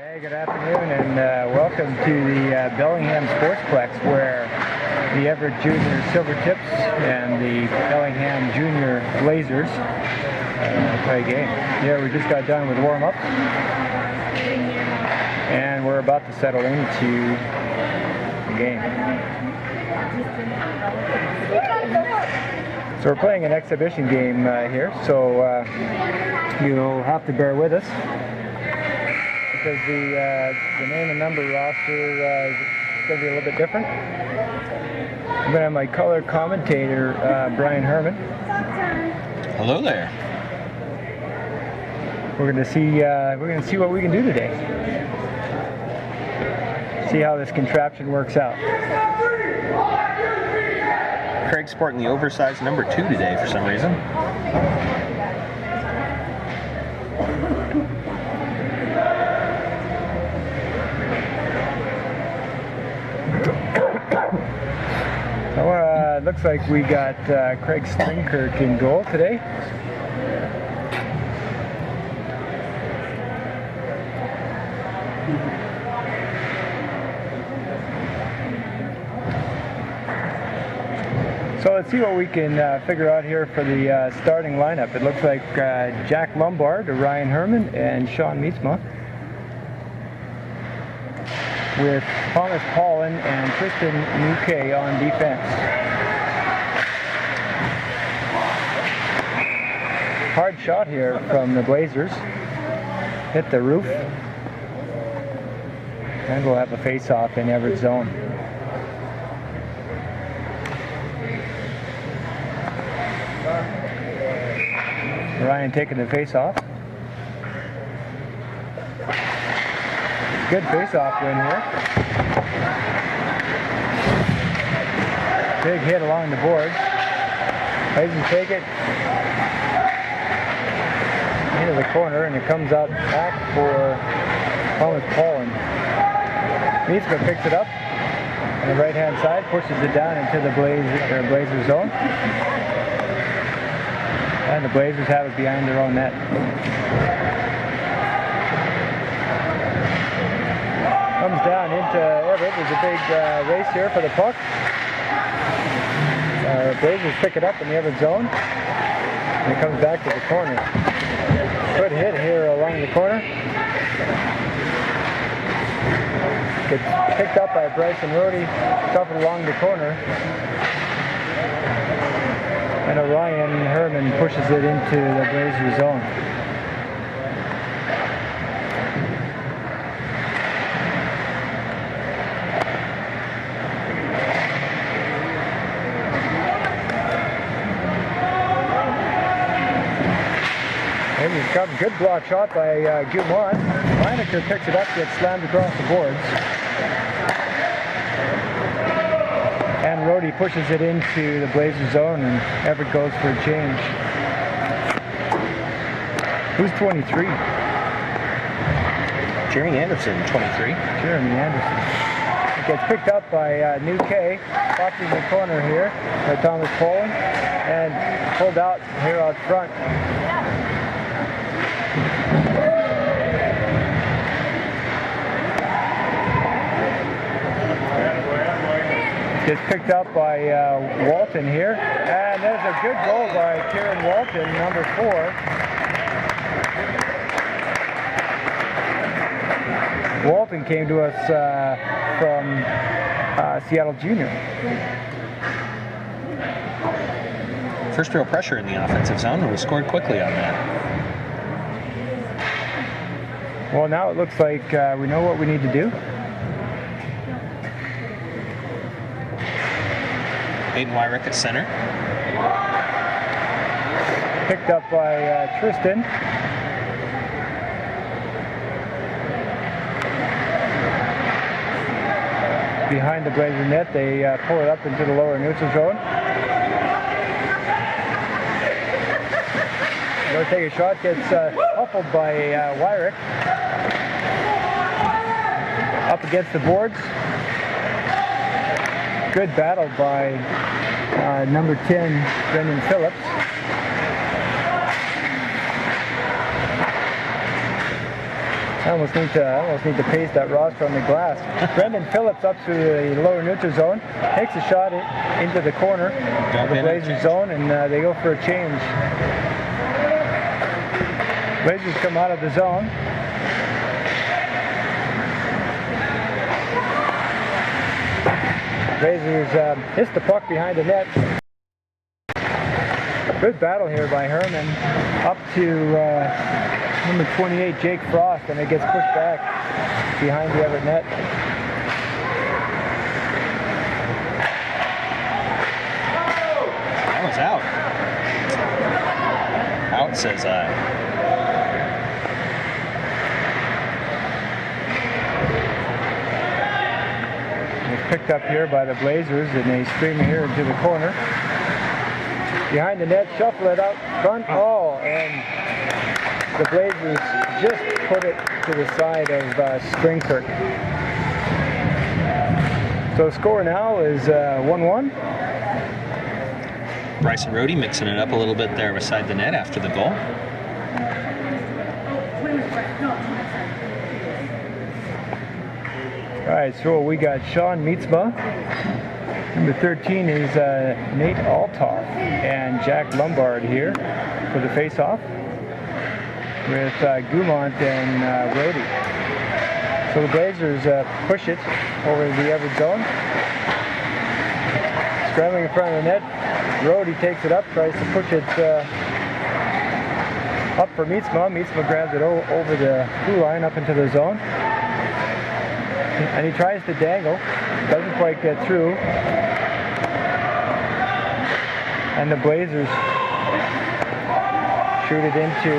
Hey, good afternoon, and welcome to the Bellingham Sportsplex, where the Everett Junior Silvertips and the Bellingham JrBlazers play a game. Yeah, we just got done with warm-up, and we're about to settle into the game. So we're playing an exhibition game here, so you'll have to bear with us, because the name and number roster is going to be a little bit different. I'm going to have my color commentator, Brian Herman. Hello there. We're going to see what we can do today. See how this contraption works out. Craig's sporting the oversized number 2 today for some reason. It looks like we got Craig Stringkirk in goal today. So let's see what we can figure out here for the starting lineup. It looks like Jack Lombard, Ryan Herman, and Sean Meetsma, with Thomas Paulin and Tristan Nuque on defense. Hard shot here from the Blazers. Hit the roof. And we'll have a face-off in Everett zone. Ryan taking the face-off. Good face-off win here. Big hit along the boards. Blazers take it into the corner, and it comes out back for Thomas Paulin. Meetsma picks it up on the right-hand side, pushes it down into the Blazer zone. And the Blazers have it behind their own net. Comes down into Everett. There's a big race here for the puck. Blazers pick it up in the Everett zone. And it comes back to the corner. Good hit here along the corner. Gets picked up by Bryson Rody, shuffled along the corner. And Ryan Herman pushes it into the Blazer zone. Good block shot by Gumont. Lineker picks it up, gets slammed across the boards. And Rody pushes it into the Blazer zone, and Everett goes for a change. Who's 23? Jeremy Anderson, 23. Jeremy Anderson. It gets picked up by Nuque, popped in the corner here by Thomas Paulin, and pulled out here out front. Gets picked up by Walton here, and there's a good goal by Kieran Walton, number 4. Walton came to us from Seattle Junior. First real pressure in the offensive zone, and we scored quickly on that. Well, now it looks like we know what we need to do. Aiden Wyrick at center. Picked up by Tristan. Behind the Blazer net, they pull it up into the lower neutral zone. Go take a shot, gets huffled by Wyrick. Up against the boards. Good battle by number 10, Brendan Phillips. I almost need to paste that roster on the glass. Brendan Phillips up to the lower neutral zone, takes a shot into the corner of the Blazers zone, and they go for a change. Blazers come out of the zone. Blazers hits the puck behind the net. Good battle here by Herman up to number 28, Jake Frost, and it gets pushed back behind the Everett net. That was out. Out, says I. Picked up here by the Blazers, and they stream it here into the corner. Behind the net, shuffle it out front. Oh, and the Blazers just put it to the side of Stringkirk. So score now is 1-1. Bryson Rohde mixing it up a little bit there beside the net after the goal. All right, so we got Sean Mietzma. Number 13 is Nate Altoff and Jack Lombard here for the face-off with Gumont and Rohde. So the Blazers push it over the Everett zone. Scrambling in front of the net. Rohde takes it up, tries to push it up for Mietzma. Mietzma grabs it over the blue line up into the zone. And he tries to dangle, doesn't quite get through. And the Blazers shoot it into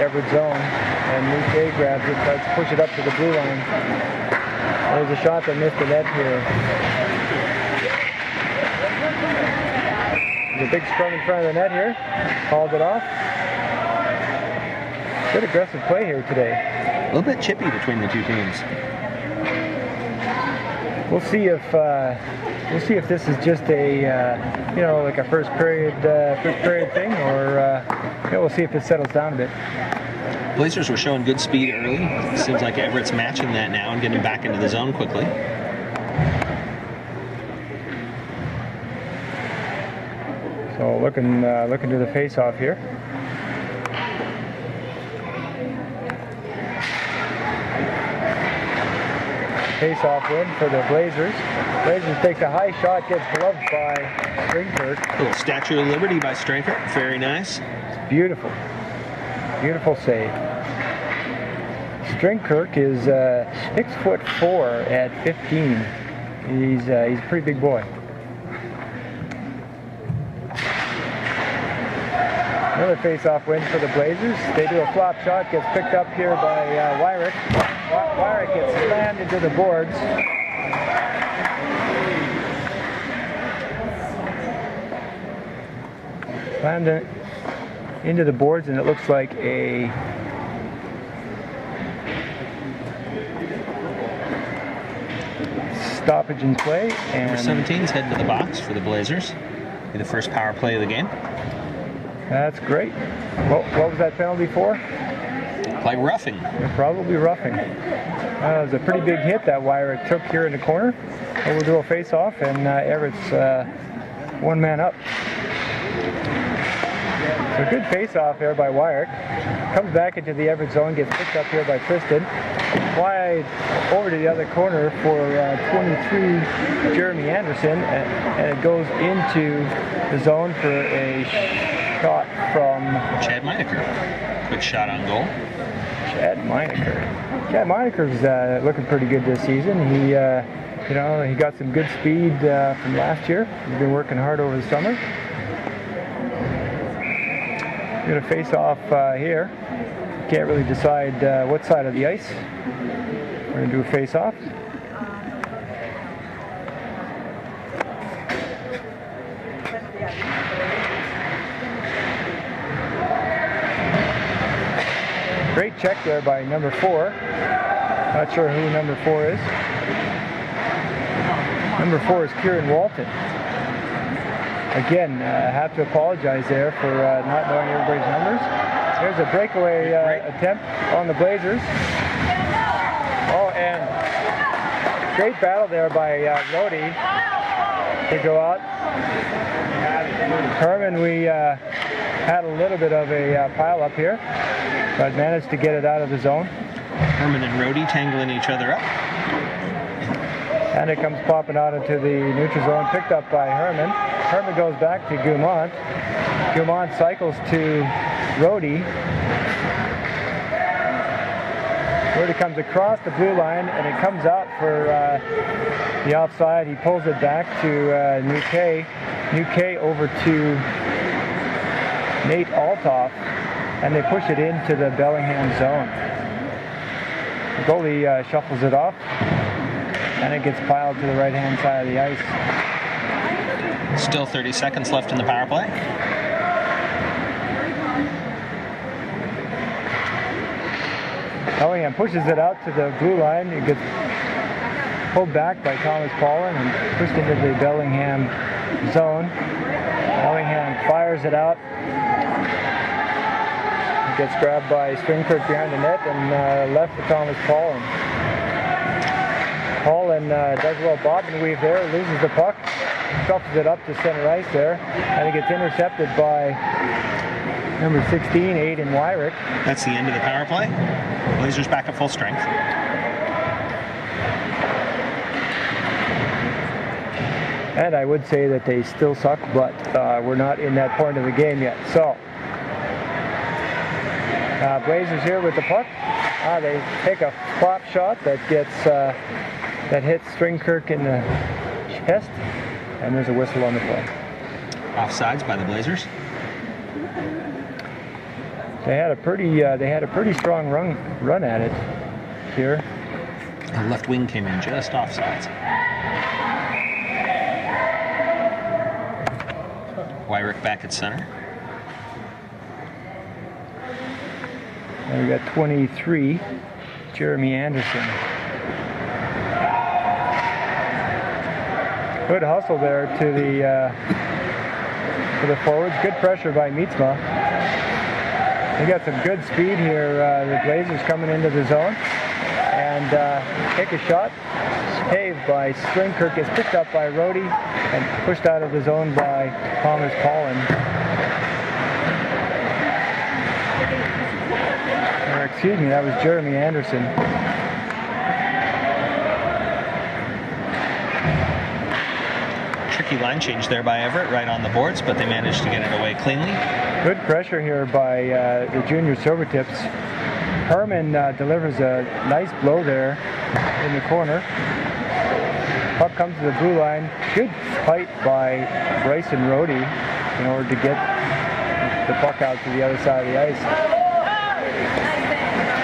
Everett zone. And Luke grabs it, tries to push it up to the blue line. There's a shot that missed the net here. There's a big scrum in front of the net here. Called it off. Good aggressive play here today. A little bit chippy between the two teams. We'll see if this is just a like a first period thing, or we'll see if it settles down a bit. Blazers were showing good speed early. Seems like Everett's matching that now and getting back into the zone quickly. So looking to the face-off here. Face-off win for the Blazers. Blazers takes a high shot, gets gloved by Stringkirk. A little Statue of Liberty by Stringkirk. Very nice. It's beautiful. Beautiful save. Stringkirk is 6'4" at 15. He's a pretty big boy. Another face-off win for the Blazers. They do a flop shot, gets picked up here by Wyrick. Wyrick gets slammed into the boards. Slammed into the boards, and it looks like a stoppage in play. And Number 17's heading to the box for the Blazers. Be the first power play of the game. That's great. What was that penalty for? Like roughing. Yeah, probably roughing. It was a pretty big hit that Wyrick took here in the corner. We'll do a face-off, and Everett's one man up. So good face-off there by Wyrick. Comes back into the Everett zone, gets picked up here by Tristan. Wide over to the other corner for 23, Jeremy Anderson, and it goes into the zone for a shot from Chad Meinecker. Quick shot on goal. Chad Meinecker. Chad Meineker's looking pretty good this season. He got some good speed from last year. He's been working hard over the summer. We're going to face off here. Can't really decide what side of the ice. We're going to do a face off. Great check there by number 4. Not sure who number 4 is. Number 4 is Kieran Walton. Again, I have to apologize there for not knowing everybody's numbers. There's a breakaway attempt on the Blazers. Great battle there by Rhodey to go out. Herman, we had a little bit of a pile up here, but managed to get it out of the zone. Herman and Rhodey tangling each other up. And it comes popping out into the neutral zone, picked up by Herman. Herman goes back to Gumont. Gumont cycles to Rhodey. Rhodey comes across the blue line, and it comes out for the offside. He pulls it back to New K. New K over to Nate Altoff, and they push it into the Bellingham zone. The goalie shuffles it off, and it gets piled to the right-hand side of the ice. Still 30 seconds left in the power play. Bellingham pushes it out to the blue line. It gets pulled back by Thomas Paulin and pushed into the Bellingham zone. Bellingham fires it out. It gets grabbed by Stringkirk behind the net and left for Thomas Paulin. Paulin does a little bob and weave there, loses the puck, shuffles it up to center ice there, and it gets intercepted by number 16, Aiden Wyrick. That's the end of the power play. Blazers back at full strength. And I would say that they still suck, but we're not in that point of the game yet. So, Blazers here with the puck. They take a flop shot that gets that hits Stringkirk in the chest, and there's a whistle on the play. Offsides by the Blazers. They had a pretty strong run at it here. The left wing came in just offsides. Wyrick back at center. And we got 23, Jeremy Anderson. Good hustle there to the forwards. Good pressure by Mietzma. They got some good speed here. The Blazers coming into the zone and take a shot. Saved by Stringkirk, is picked up by Rhodey and pushed out of the zone by Thomas Paulin. Or excuse me, that was Jeremy Anderson. Tricky line change there by Everett, right on the boards, but they managed to get it away cleanly. Good pressure here by the junior Silvertips. Herman delivers a nice blow there in the corner. Puck comes to the blue line. Good fight by Bryson Rhodey in order to get the puck out to the other side of the ice.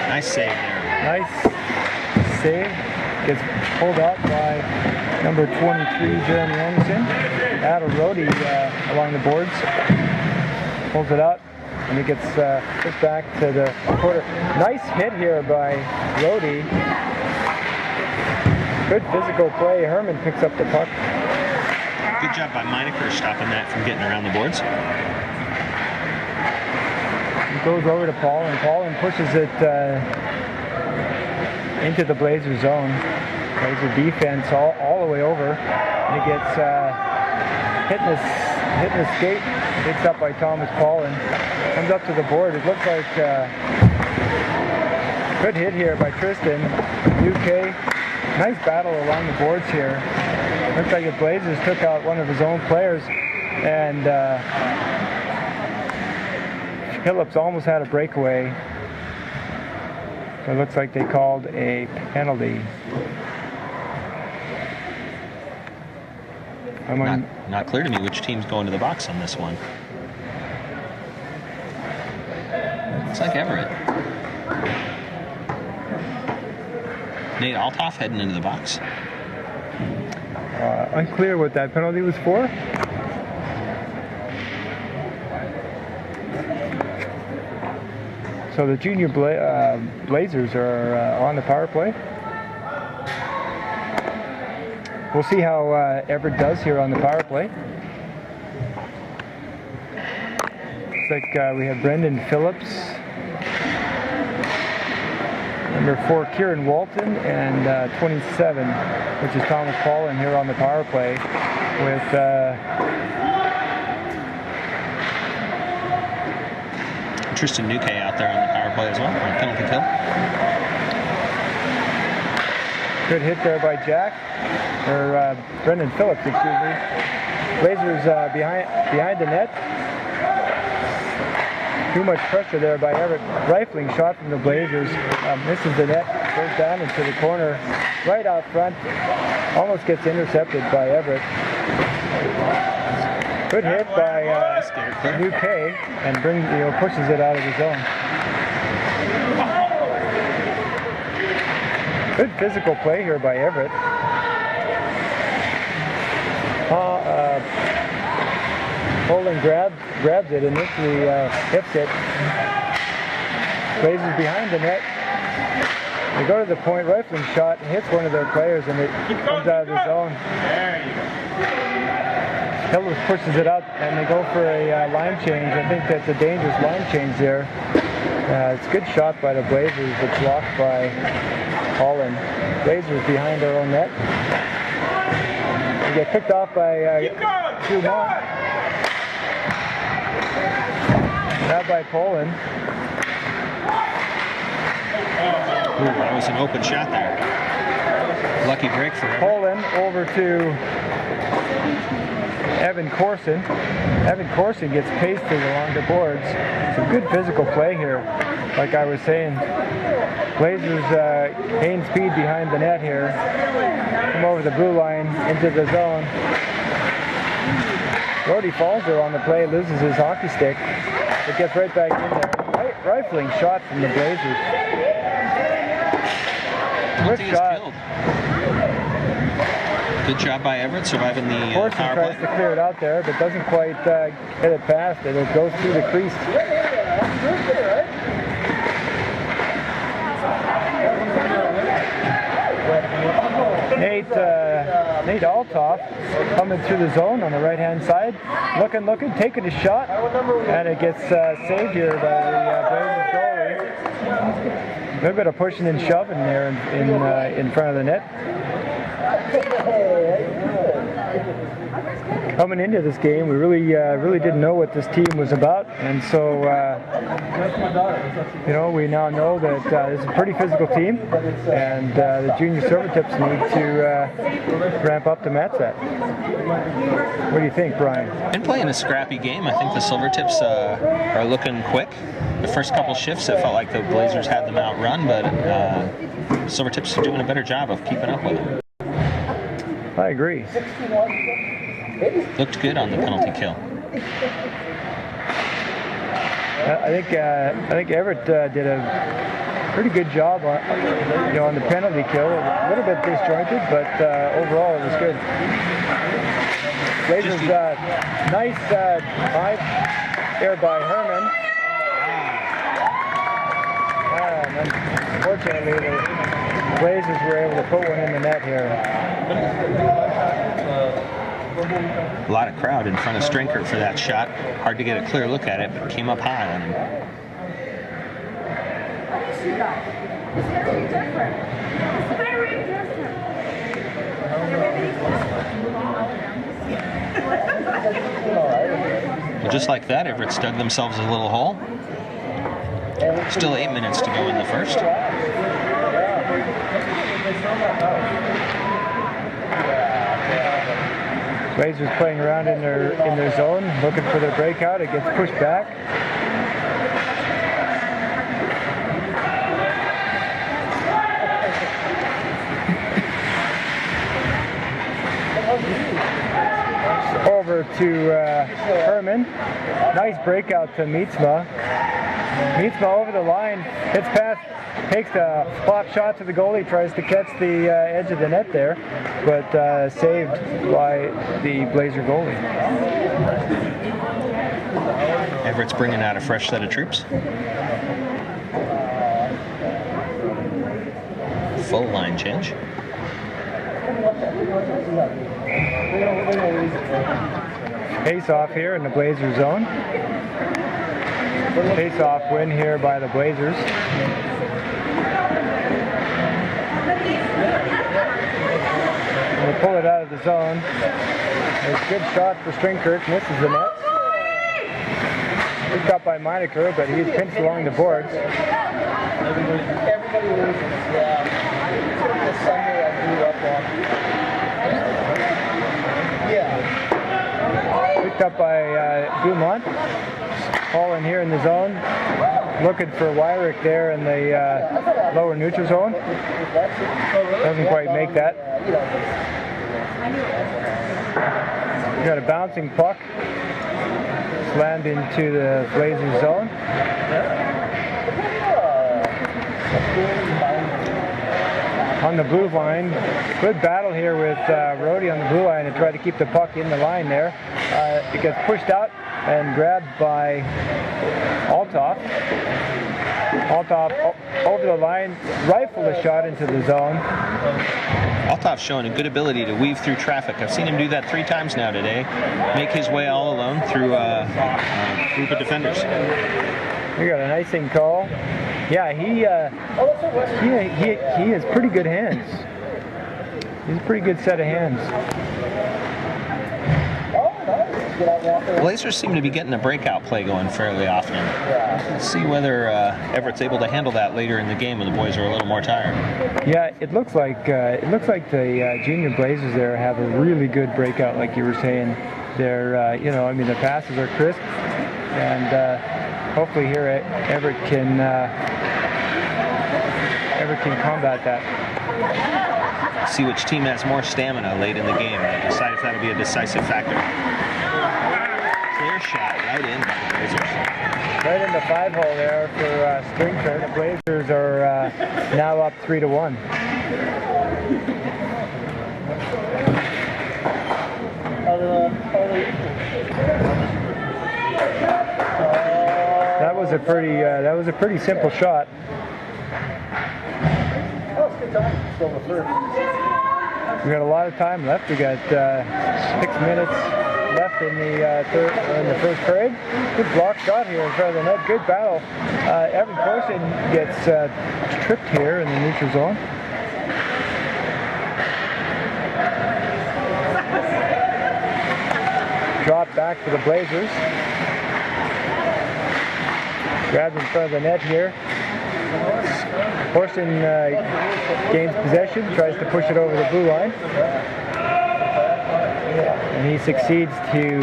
Nice save there. Nice save. Gets pulled out by number 23, Jeremy Anderson. Adam Rhodey along the boards. Pulls it out, and it gets pushed back to the quarter. Nice hit here by Rhodey. Good physical play. Herman picks up the puck. Good job by Meinecker stopping that from getting around the boards. It goes over to Paul, and Paulin pushes it into the Blazer zone. Blazer defense all the way over, and it gets hitting the skate. Picked up by Thomas Paulin. Comes up to the board. It looks like good hit here by Tristan. UK. Nice battle along the boards here. Looks like the Blazers took out one of his own players, and Phillips almost had a breakaway. So it looks like they called a penalty. Not clear to me which team's going to the box on this one. Looks like Everett. Nate Altoff heading into the box. Unclear what that penalty was for. So the junior Blazers are on the power play. We'll see how Everett does here on the power play. Looks like we have Brendan Phillips number 4 Kieran Walton, and 27, which is Thomas Paulin here on the power play with Tristan Nuque out there on the power play as well, on penalty kill. Good hit there by Jack, or Brendan Phillips, excuse me. Blazers behind the net. Too much pressure there by Everett. Rifling shot from the Blazers. Misses the net, goes down into the corner, right out front. Almost gets intercepted by Everett. Good hit by Nuque, and pushes it out of the zone. Good physical play here by Everett. Poland grabs it, initially hits it. Blazers behind the net. They go to the point, rifling shot, hits one of their players, and it comes out of the zone. Hillers pushes it out, and they go for a line change. I think that's a dangerous line change there. It's a good shot by the Blazers. It's blocked by Holland. Blazers behind their own net. They get picked off by Dumont. Grabbed by Poland. Ooh, that was an open shot there. Lucky break for him. Poland over to Evan Corson. Evan Corson gets pasted along the boards. Some good physical play here. Like I was saying, Blazers gain speed behind the net here. Come over the blue line into the zone. Brody falls there on the play, loses his hockey stick. It gets right back in there. Rifling shot from the Blazers. Good shot. Good job by Everett surviving the power play. Tries to clear it out there, but doesn't quite get it past it. It goes through the crease. Nate Altoff coming through the zone on the right-hand side. Looking, taking a shot, and it gets saved here by the Blazers goalie. A little bit of pushing and shoving there in front of the net. Coming into this game, we really didn't know what this team was about, and so we now know that this is a pretty physical team, and the junior Silvertips need to ramp up to match that. What do you think, Brian? Been playing a scrappy game. I think the Silvertips are looking quick. The first couple shifts, it felt like the Blazers had them outrun, but Silvertips are doing a better job of keeping up with them. I agree. Looked good on the penalty kill. I think Everett did a pretty good job on the penalty kill. A little bit disjointed, but overall it was good. Blazers nice high there by Herman. And unfortunately, the Blazers were able to put one in the net here. A lot of crowd in front of Strinkert for that shot. Hard to get a clear look at it, but it came up high on him. It's very different. It's very different. Well, just like that, Everett's dug themselves a little hole. Still 8 minutes to go in the first. Blazers playing around in their zone, looking for their breakout. It gets pushed back. Over to Herman. Nice breakout to Mietzma. Mietzma over the line, hits past, takes a flop shot to the goalie, tries to catch the edge of the net there, but saved by the Blazer goalie. Everett's bringing out a fresh set of troops. Full line change. Face off here in the Blazer zone. Face off win here by the Blazers. They pull it out of the zone. It's a good shot for Stringkirk, misses the net. Picked up by Meinecker, but he's pinched along the boards. Everybody loses. Yeah. The Sunday I grew up on. Yeah. Picked up by Dumont. All in here in the zone. Looking for Wyrick there in the lower neutral zone. Doesn't quite make that. We got a bouncing puck. Slammed into the Blazers zone. On the blue line, good battle here with Rhodey on the blue line to try to keep the puck in the line there. It gets pushed out and grabbed by Althoff. Althoff over the line, rifled a shot into the zone. Althoff's showing a good ability to weave through traffic. I've seen him do that 3 times now today. Make his way all alone through a group of defenders. We got an icing call. Yeah, he has pretty good hands. He's a pretty good set of hands. Blazers seem to be getting a breakout play going fairly often. Let's see whether Everett's able to handle that later in the game when the boys are a little more tired. Yeah, it looks like the junior Blazers there have a really good breakout, like you were saying. They're the passes are crisp, and hopefully here Everett can combat that. See which team has more stamina late in the game and decide if that'll be a decisive factor. Clear shot right in by the Blazers. Right in the 5-hole there for Stringkirk. The Blazers are now up 3-1. That was a pretty simple shot. We got a lot of time left. We got 6 minutes left in the first period. Good block shot here in front of the net. Good battle. Evan Corson gets tripped here in the neutral zone. Drop back for the Blazers. Grabs in front of the net here. Corson gains possession, tries to push it over the blue line. And he succeeds to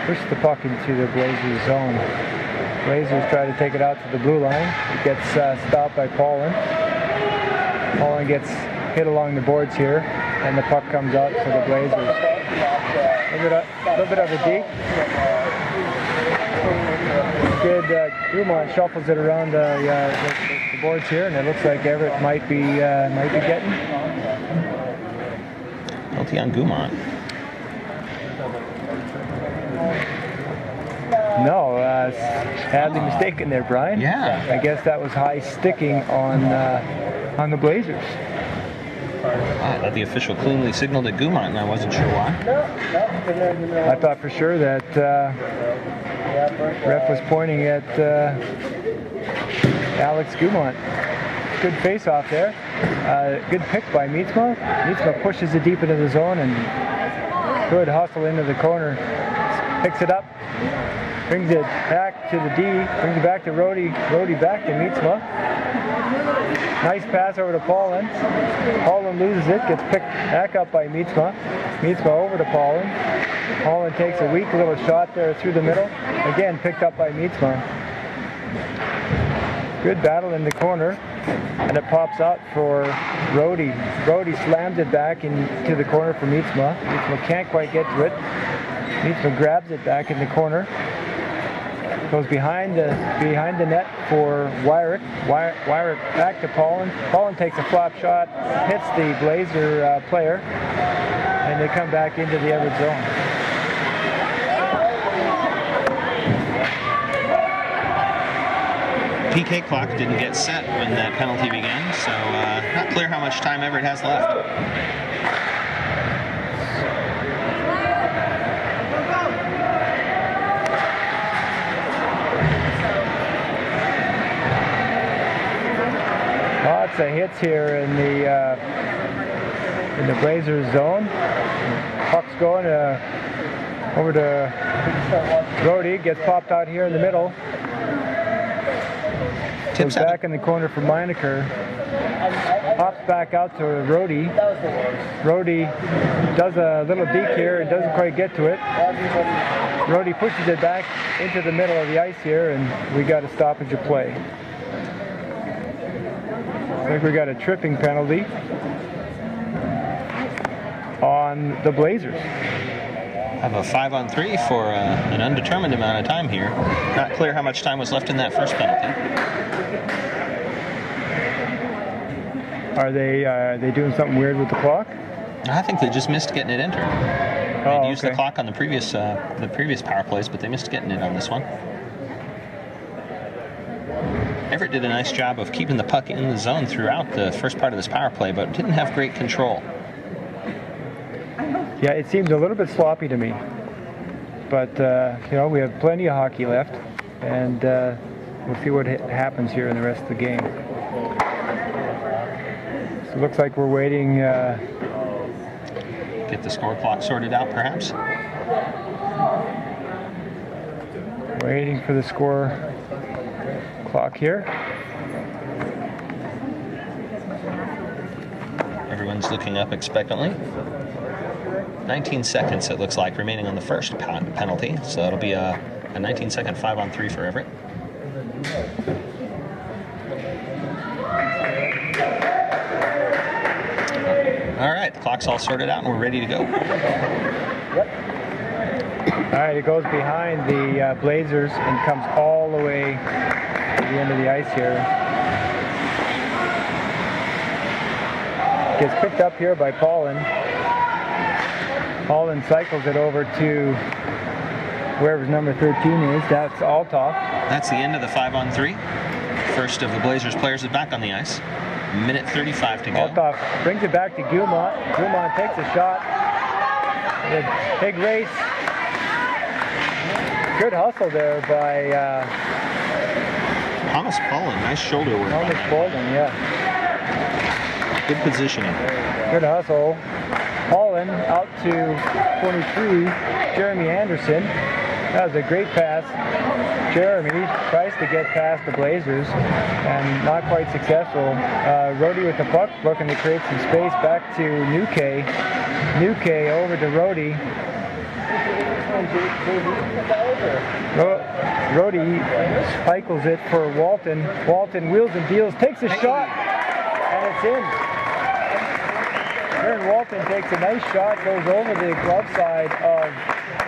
push the puck into the Blazers zone. Blazers try to take it out to the blue line. It gets stopped by Paulin. Paulin gets hit along the boards here, and the puck comes out for the Blazers. A little bit of a deke. Good. Dumont shuffles it around the boards here, and it looks like Everett might be getting. Penalty on Dumont. No, sadly mistaken there, Brian. Yeah. I guess that was high sticking on the Blazers. I thought the official cleanly signaled at Dumont, and I wasn't sure why. I thought for sure that ref was pointing at Alex Dumont. Good face-off there. Good pick by Mietzma. Mietzma pushes it deep into the zone and good hustle into the corner. Picks it up. Brings it back to the D. Brings it back to Rhodey. Rhodey back to Mietzma. Nice pass over to Paulin. Paulin loses it. Gets picked back up by Mietzma. Mietzma over to Paulin. Paulin takes a weak little shot there through the middle. Again, picked up by Mietzma. Good battle in the corner. And it pops out for Rhodey. Rhodey slams it back into the corner for Mietzma. Mietzma can't quite get to it. Mietzma grabs it back in the corner. Goes behind the net for Wyrick. Wyrick back to Paulin. Paulin takes a flop shot, hits the Blazer player, and they come back into the Everett zone. PK clock didn't get set when that penalty began, so not clear how much time Everett has left. Lots of hits here in in the Blazers zone. Puck's going over to Brody. Gets popped out here in the middle. Goes back in the corner for Meinecker. Pops back out to Rody. Rody does a little deke here and doesn't quite get to it. Rody pushes it back into the middle of the ice here, and we got a stoppage of play. I think we got a tripping penalty on the Blazers. Have a 5-on-3 for an undetermined amount of time here. Not clear how much time was left in that first penalty. Are they doing something weird with the clock? I think they just missed getting it entered. Oh, They'd used the okay. clock on the previous power plays, but they missed getting it on this one. Everett did a nice job of keeping the puck in the zone throughout the first part of this power play, but didn't have great control. Yeah, it seems a little bit sloppy to me. But, we have plenty of hockey left, and we'll see what happens here in the rest of the game. So it looks like we're waiting. Get the score clock sorted out, perhaps. Waiting for the score clock here. Everyone's looking up expectantly. 19 seconds, it looks like, remaining on the first penalty. So it'll be a 19-second 5-on-3 for Everett. All right, the clock's all sorted out and we're ready to go. All right, it goes behind the Blazers and comes all the way to the end of the ice here. Gets picked up here by Paulin. Paulin cycles it over to wherever number 13 is. That's Althoff. That's the end of the 5-on-3. First of the Blazers players is back on the ice. Minute 35 to go. Althoff brings it back to Gilmont. Gilmont takes a shot. A big race. Good hustle there by Thomas Paulin, nice shoulder work. Thomas Bolden, yeah. Good positioning. Good hustle. Paulin out to 23, Jeremy Anderson. That was a great pass. Jeremy tries to get past the Blazers and not quite successful. Rody with the puck, looking to create some space back to Nuke. Nuke over to Rody. Rody cycles it for Walton. Walton wheels and deals, takes a shot, and it's in. Aaron Walton takes a nice shot, goes over the glove side of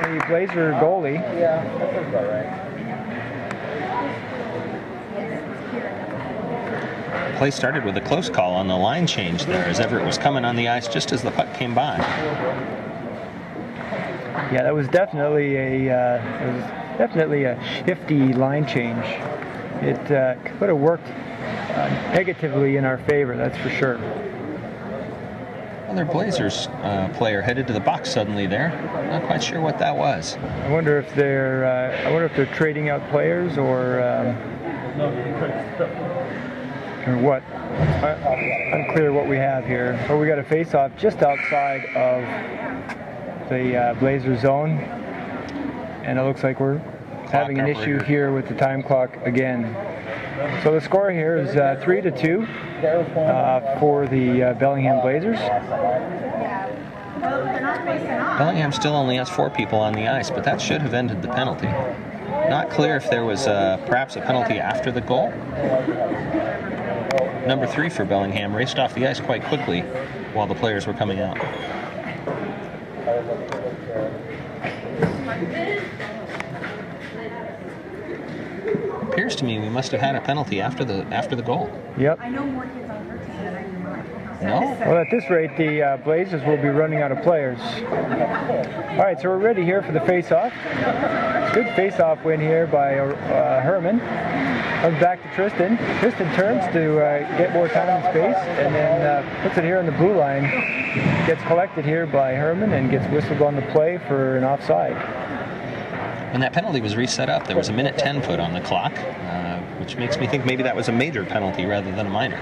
the Blazer goalie. Yeah, that sounds about right. Play started with a close call on the line change there as Everett was coming on the ice just as the puck came by. Yeah, that was definitely a shifty line change. It could have worked negatively in our favor, that's for sure. Another Blazers player headed to the box suddenly there. Not quite sure what that was. I wonder if they're trading out players or what. Unclear what we have here. But we got a face-off just outside of the Blazer zone, and it looks like we're having an issue here with the time clock again. So the score here is 3-2 for the Bellingham Blazers. Bellingham still only has 4 people on the ice, but that should have ended the penalty. Not clear if there was perhaps a penalty after the goal. Number 3 for Bellingham raced off the ice quite quickly while the players were coming out. Appears to me we must have had a penalty after the goal. Yep. I know more kids on her team than I do mine. No? Well, at this rate, the Blazers will be running out of players. All right, so we're ready here for the face-off. Good face-off win here by Herman. Comes back to Tristan. Tristan turns to get more time and space, and then puts it here on the blue line. Gets collected here by Herman and gets whistled on the play for an offside. When that penalty was reset up, there was a minute 10 put on the clock, which makes me think maybe that was a major penalty rather than a minor.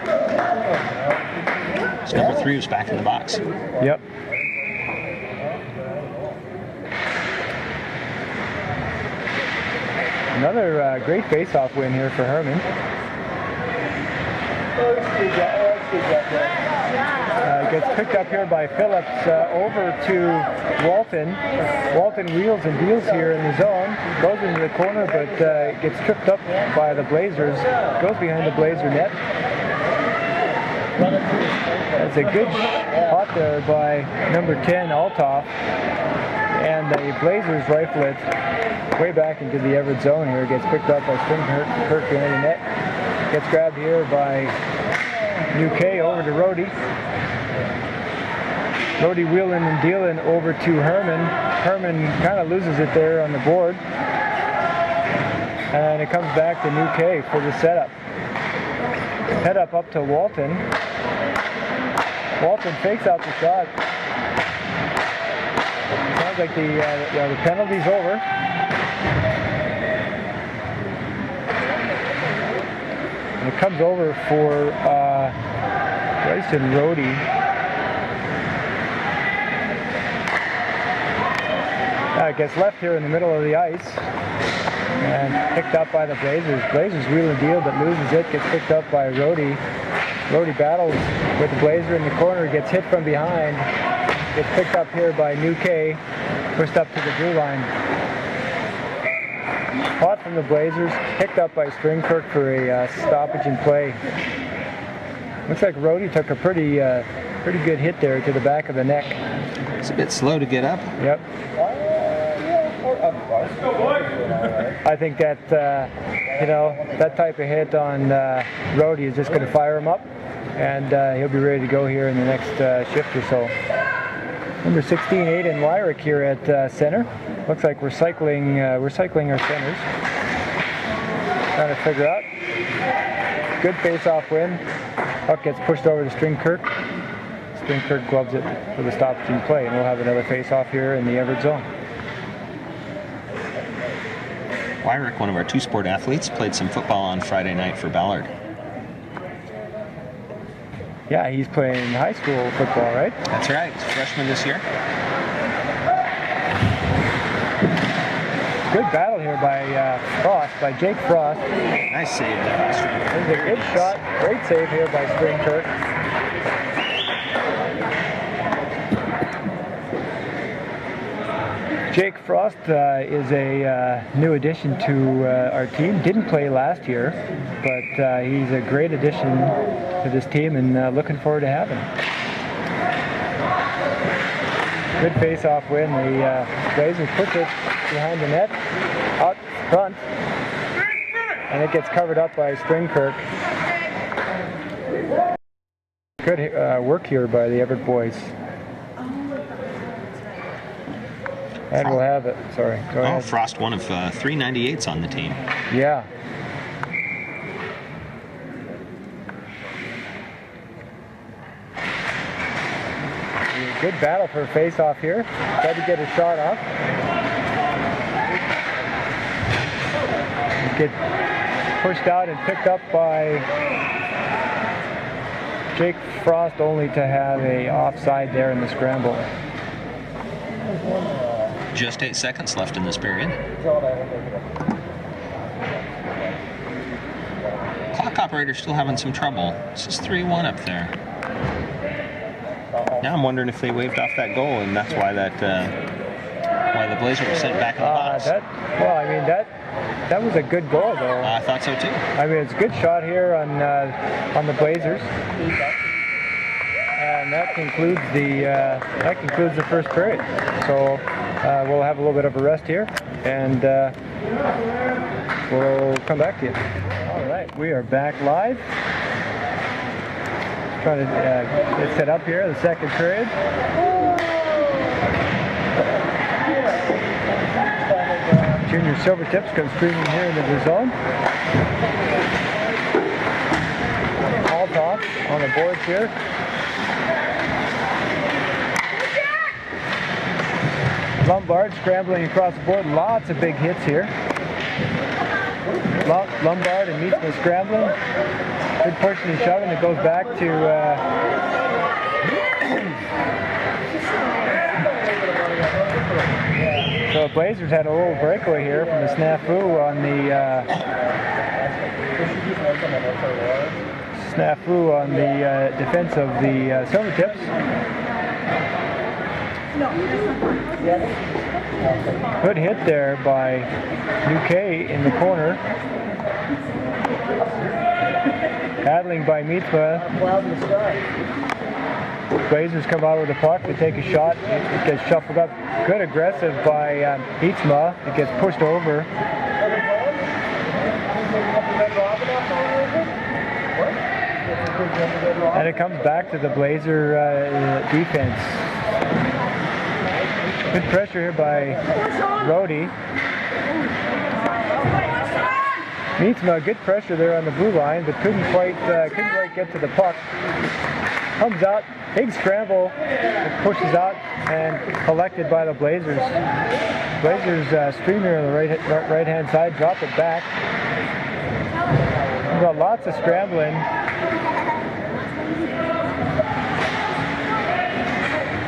So number 3 was back in the box. Yep. Another great face-off win here for Herman. Gets picked up here by Phillips over to Walton. Walton wheels and deals here in the zone. Goes into the corner, but gets tripped up by the Blazers. Goes behind the Blazer net. That's a good shot there by number 10, Althoff. And the Blazers rifle it way back into the Everett zone here. Gets picked up by Kirk behind the net. Gets grabbed here by UK over to Rhodey. Rhodey wheeling and dealing over to Herman. Herman kind of loses it there on the board. And it comes back to New K for the setup. Head up to Walton. Walton fakes out the shot. Sounds like the penalty's over. And it comes over for Bryson Rhodey. It gets left here in the middle of the ice and picked up by the Blazers. Blazers wheel and deal, but loses it. Gets picked up by Rhodey. Rhodey battles with the Blazer in the corner. Gets hit from behind. Gets picked up here by New K. Pushed up to the blue line. Caught from the Blazers. Picked up by Stringkirk for a stoppage in play. Looks like Rhodey took a pretty good hit there to the back of the neck. It's a bit slow to get up. Yep. I think that, that type of hit on Rhodey is just going to fire him up, and he'll be ready to go here in the next shift or so. Number 16, Aiden Wyrick here at center. Looks like we're cycling our centers. Trying to figure out. Good face-off win. Puck gets pushed over to Stringkirk. Stringkirk gloves it for the stoppage in play, and we'll have another face-off here in the Everett zone. Wyrick, one of our two-sport athletes, played some football on Friday night for Ballard. Yeah, he's playing high school football, right? That's right. He's a freshman this year. Good battle here by Jake Frost. Nice save there by Stringkirk. There's a good shot. Great save here by Stringkirk. Jake Frost is a new addition to our team. Didn't play last year, but he's a great addition to this team, and looking forward to having him. Good face-off win. The Blazers push it behind the net, out front, and it gets covered up by Stringkirk. Good work here by the Everett boys. And we'll have it. Sorry, go ahead. Frost, one of 3 98s on the team. Yeah. Good battle for a face-off here. Tried to get a shot off. Get pushed out and picked up by Jake Frost, only to have a offside there in the scramble. Just 8 seconds left in this period. Clock operator still having some trouble. This is 3-1 up there. Now I'm wondering if they waved off that goal, and that's why why the Blazers were sent back in the box. That was a good goal, though. I thought so too. I mean, it's a good shot here on the Blazers. And that concludes the first period. So we'll have a little bit of a rest here, and we'll come back to you. All right, we are back live. Trying to get set up here, the second period. Junior Silvertips come streaming here into the zone. All toss on the boards here. Lombard scrambling across the board. Lots of big hits here. Lombard and Meetsman scrambling. Good pushing and shoving. It goes back to Blazers had a little breakaway here from the snafu on the defense of the Silvertips. Good hit there by UK in the corner. Paddling by Mietzma. Blazers come out with the puck to take a shot. It gets shuffled up. Good aggressive by Mietzma. It gets pushed over. And it comes back to the Blazer defense. Good pressure here by Rhodey. Mietzma, good pressure there on the blue line, but couldn't quite get to the puck. Comes out, big scramble, it pushes out, and collected by the Blazers. Blazers streamer on the right-hand side, drop it back. We've got lots of scrambling.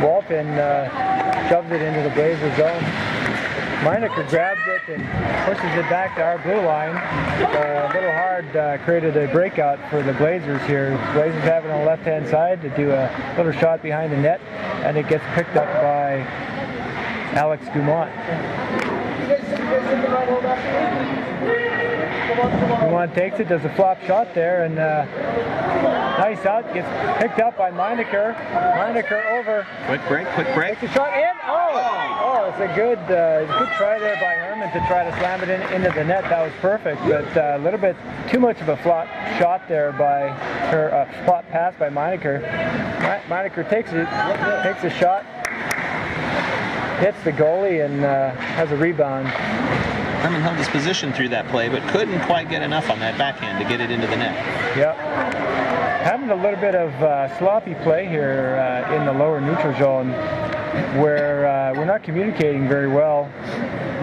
Walton shoves it into the Blazer zone. Meinecker grabs it and pushes it back to our blue line. A little hard, created a breakout for the Blazers here. Blazers have it on the left-hand side to do a little shot behind the net, and it gets picked up by Alex Dumont. Dumont takes it, does a flop shot there, and nice out, gets picked up by Meinecker. Meinecker over. Quick break. Takes a shot in. Oh, it's a good try there by Herman to try to slam it into the net. That was perfect, but a little bit too much of a flop shot there by her, flop pass by Meinecker. Meinecker takes a shot, hits the goalie, and has a rebound. Herman held his position through that play, but couldn't quite get enough on that backhand to get it into the net. Yep. Having a little bit of sloppy play here in the lower neutral zone, where we're not communicating very well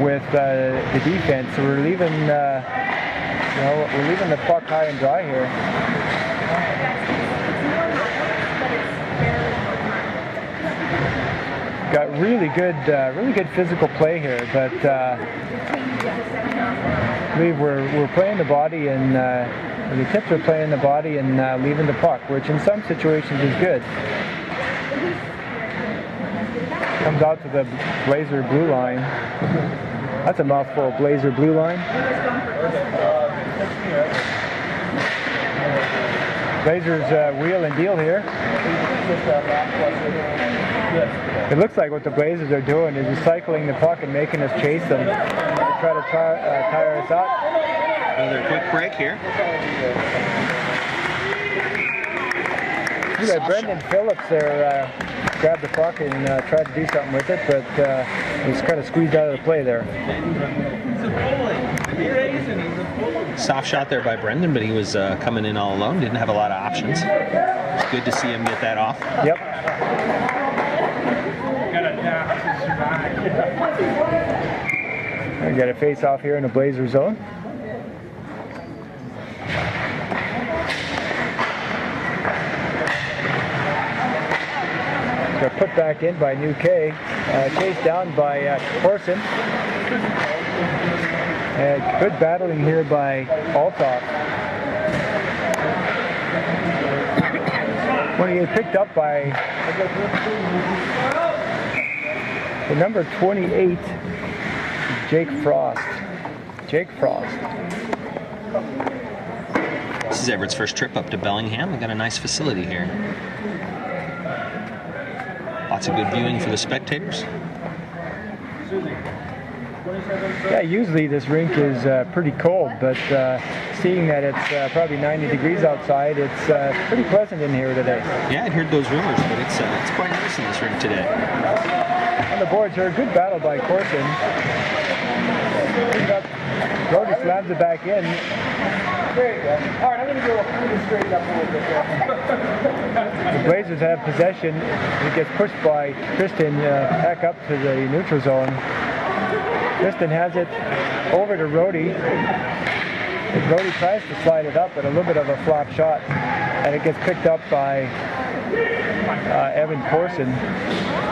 with the defense. So we're leaving, we're leaving the puck high and dry here. Got really good physical play here, but I believe we're playing the body and the Tips are playing the body and leaving the puck, which in some situations is good. Comes out to the Blazer blue line. That's a mouthful, Blazer blue line. Blazers wheel and deal here. It looks like what the Blazers are doing is recycling the puck and making us chase them. They try to tire us out. Another quick break here. You got Brendan Phillips there, grabbed the puck and tried to do something with it, but he's kind of squeezed out of the play there. Soft shot there by Brendan, but he was coming in all alone. Didn't have a lot of options. It's good to see him get that off. Yep. We got a face-off here in the Blazer zone. Got put back in by New K, chased down by Corson. Good battling here by Althoff. When he is picked up by the number 28, Jake Frost. This is Everett's first trip up to Bellingham. We've got a nice facility here. Lots of good viewing for the spectators. Yeah, usually this rink is pretty cold, but seeing that it's probably 90 degrees outside, it's pretty pleasant in here today. Yeah, I'd heard those rumors, but it's quite nice in this rink today. On the boards here, a good battle by Corson. Brody slams it back in. There you go. All right, I'm going to go straight up a little bit there. The Blazers have possession. It gets pushed by Tristan back up to the neutral zone. Tristan has it over to Rhodey. Rhodey tries to slide it up, but a little bit of a flop shot, and it gets picked up by Evan Corson.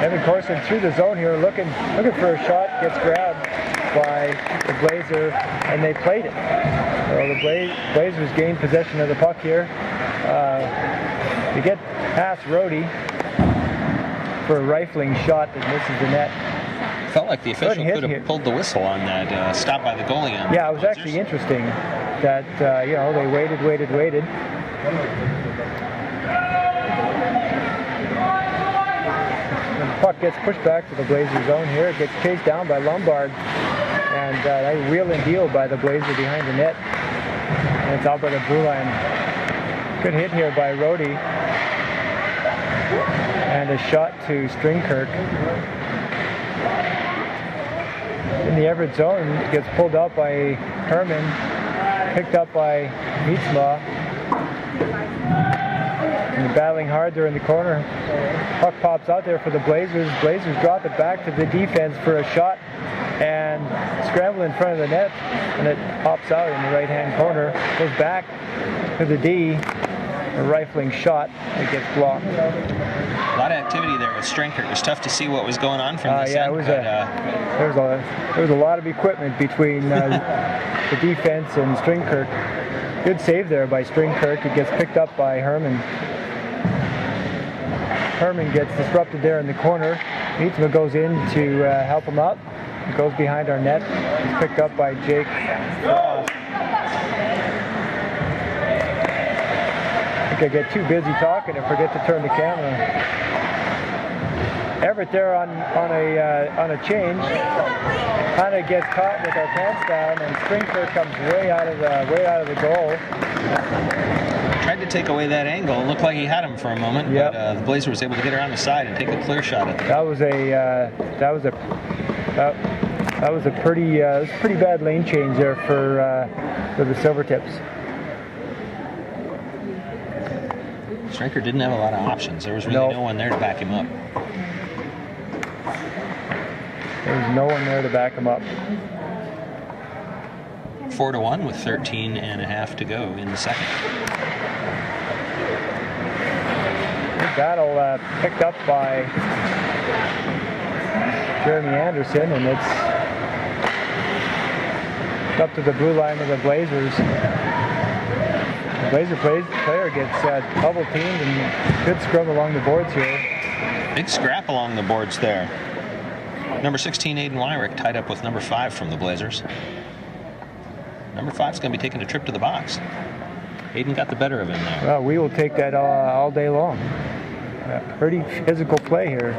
Evan Corson through the zone here, looking for a shot, gets grabbed. by the Blazer, and they played it. So the Blazers gained possession of the puck here. They get past Rhodey for a rifling shot that misses the net. Felt like the official hit could have here. pulled the whistle on that stop by the goalie on Yeah, the it was Blazers. actually interesting that you know, they waited. The puck gets pushed back to the Blazer zone here. It gets chased down by Lombard, and a wheel and deal by the Blazer behind the net, and it's out by the blue line. Good hit here by Rhodey, and a shot to Stringkirk. In the Everett zone, it gets pulled out by Herman, picked up by Mietzma. And battling hard there in the corner. Puck pops out there for the Blazers. Blazers drop it back to the defense for a shot and scramble in front of the net, and it pops out in the right-hand corner. Goes back to the D. A rifling shot that gets blocked. A lot of activity there with Stringkirk. It was tough to see what was going on from this Yeah, end. it was there was a lot of equipment between the defense and Stringkirk. Good save there by Stringkirk. It gets picked up by Herman. Herman gets disrupted there in the corner. Mietzma goes in to help him out. He goes behind our net. He's picked up by Jake Frost. I get too busy talking and forget to turn the camera. Everett there on a change, kind of gets caught with our pants down, and Stringkirk comes way out of the goal. Tried to take away that angle. It looked like he had him for a moment, Yep. but the Blazer was able to get around the side and take a clear shot at it. That was a pretty bad lane change there for the Silvertips. Stryker didn't have a lot of options. There was really no one there to back him up. There was no one there to back him up. 4-1 with 13 and a half to go in the second. Good battle picked up by Jeremy Anderson, and it's up to the blue line of the Blazers. The Blazer player gets double teamed, and good scrum along the boards here. Big scrap along the boards there. Number 16, Aiden Wyrick, tied up with number 5 from the Blazers. Number 5's going to be taking a trip to the box. Aiden got the better of him there. Well, we will take that all day long. Pretty physical play here.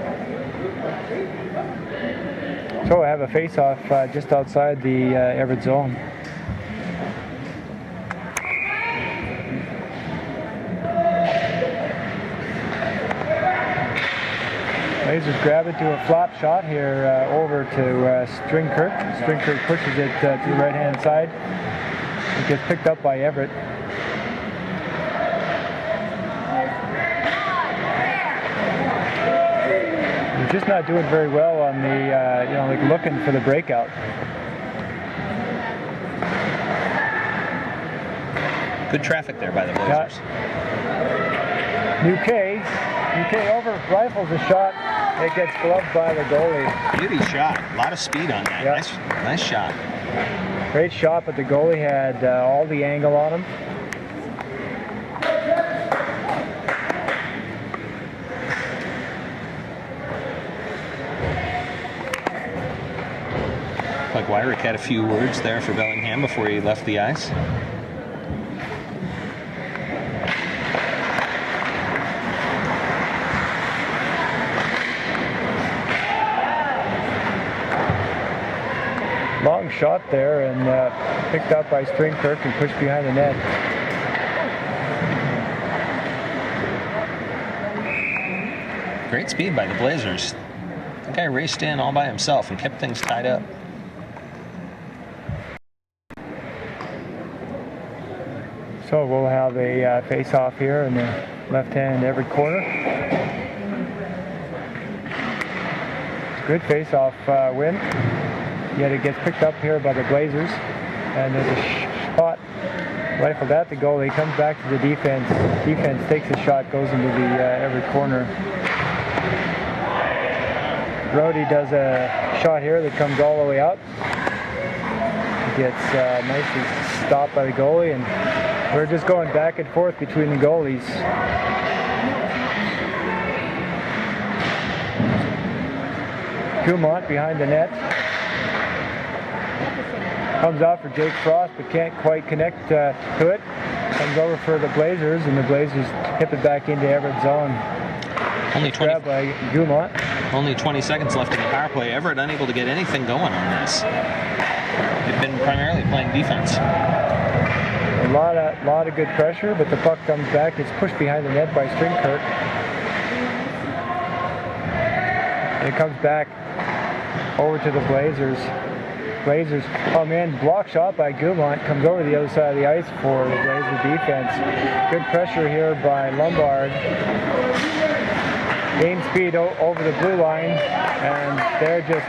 So I have a face-off just outside the Everett zone. Blazers grab it to a flop shot here over to Stringkirk. Stringkirk pushes it to the right-hand side. It gets picked up by Everett. He's just not doing very well on the, like looking for the breakout. Good traffic there by the Blazers. UK over, rifles a shot. It gets gloved by the goalie. Beauty shot. A lot of speed on that. Yep. Nice shot. Great shot, but the goalie had all the angle on him. Like Wyrick had a few words there for Bellingham before he left the ice. Long shot there, and picked up by Stringkirk and pushed behind the net. Great speed by the Blazers. The guy raced in all by himself and kept things tied up. So we'll have a face-off here in the left-hand Everett corner. Good face-off win. Yet it gets picked up here by the Blazers, and there's a shot rifled at the goal. He comes back to the defense. Defense takes a shot, goes into the Everett corner. Rhodey does a shot here that comes all the way out. gets nicely stopped by the goalie, and we're just going back and forth between the goalies. Dumont behind the net. Comes out for Jake Frost, but can't quite connect to it. Comes over for the Blazers, and the Blazers tip it back into Everett zone. Only 20, Grabbed by Dumont. only 20 seconds left in the power play. Everett unable to get anything going on this. They've been primarily playing defense. A lot of good pressure, but the puck comes back. It's pushed behind the net by Stringkirk. And it comes back over to the Blazers. Blazers, oh man, block shot by Dumont, comes over the other side of the ice for the Blazer defense. Good pressure here by Lombard. Gain speed over the blue line, and they're just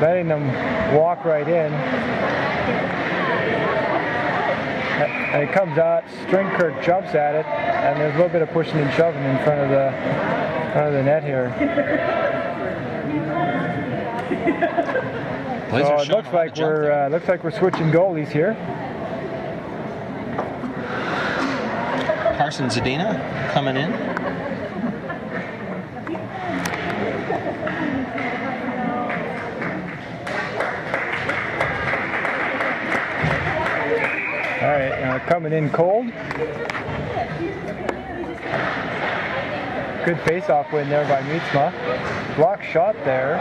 letting them walk right in. And it comes out, Stringkirk jumps at it, and there's a little bit of pushing and shoving in front of the net here. So it looks like we're switching goalies here. Carson Zadina coming in. All right, coming in cold. Good face-off win there by Mietzma. Block shot there.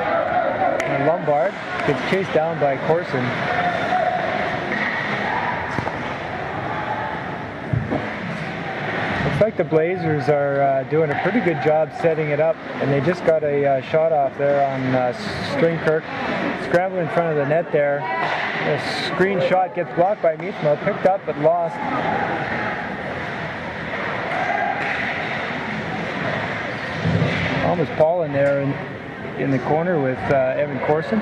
And Lombard gets chased down by Corson. Looks like the Blazers are doing a pretty good job setting it up, and they just got a shot off there on Stringkirk. Scrambling in front of the net there. A screen shot gets blocked by Mietzma, picked up but lost. Almost Paul in there in the corner with Evan Corson.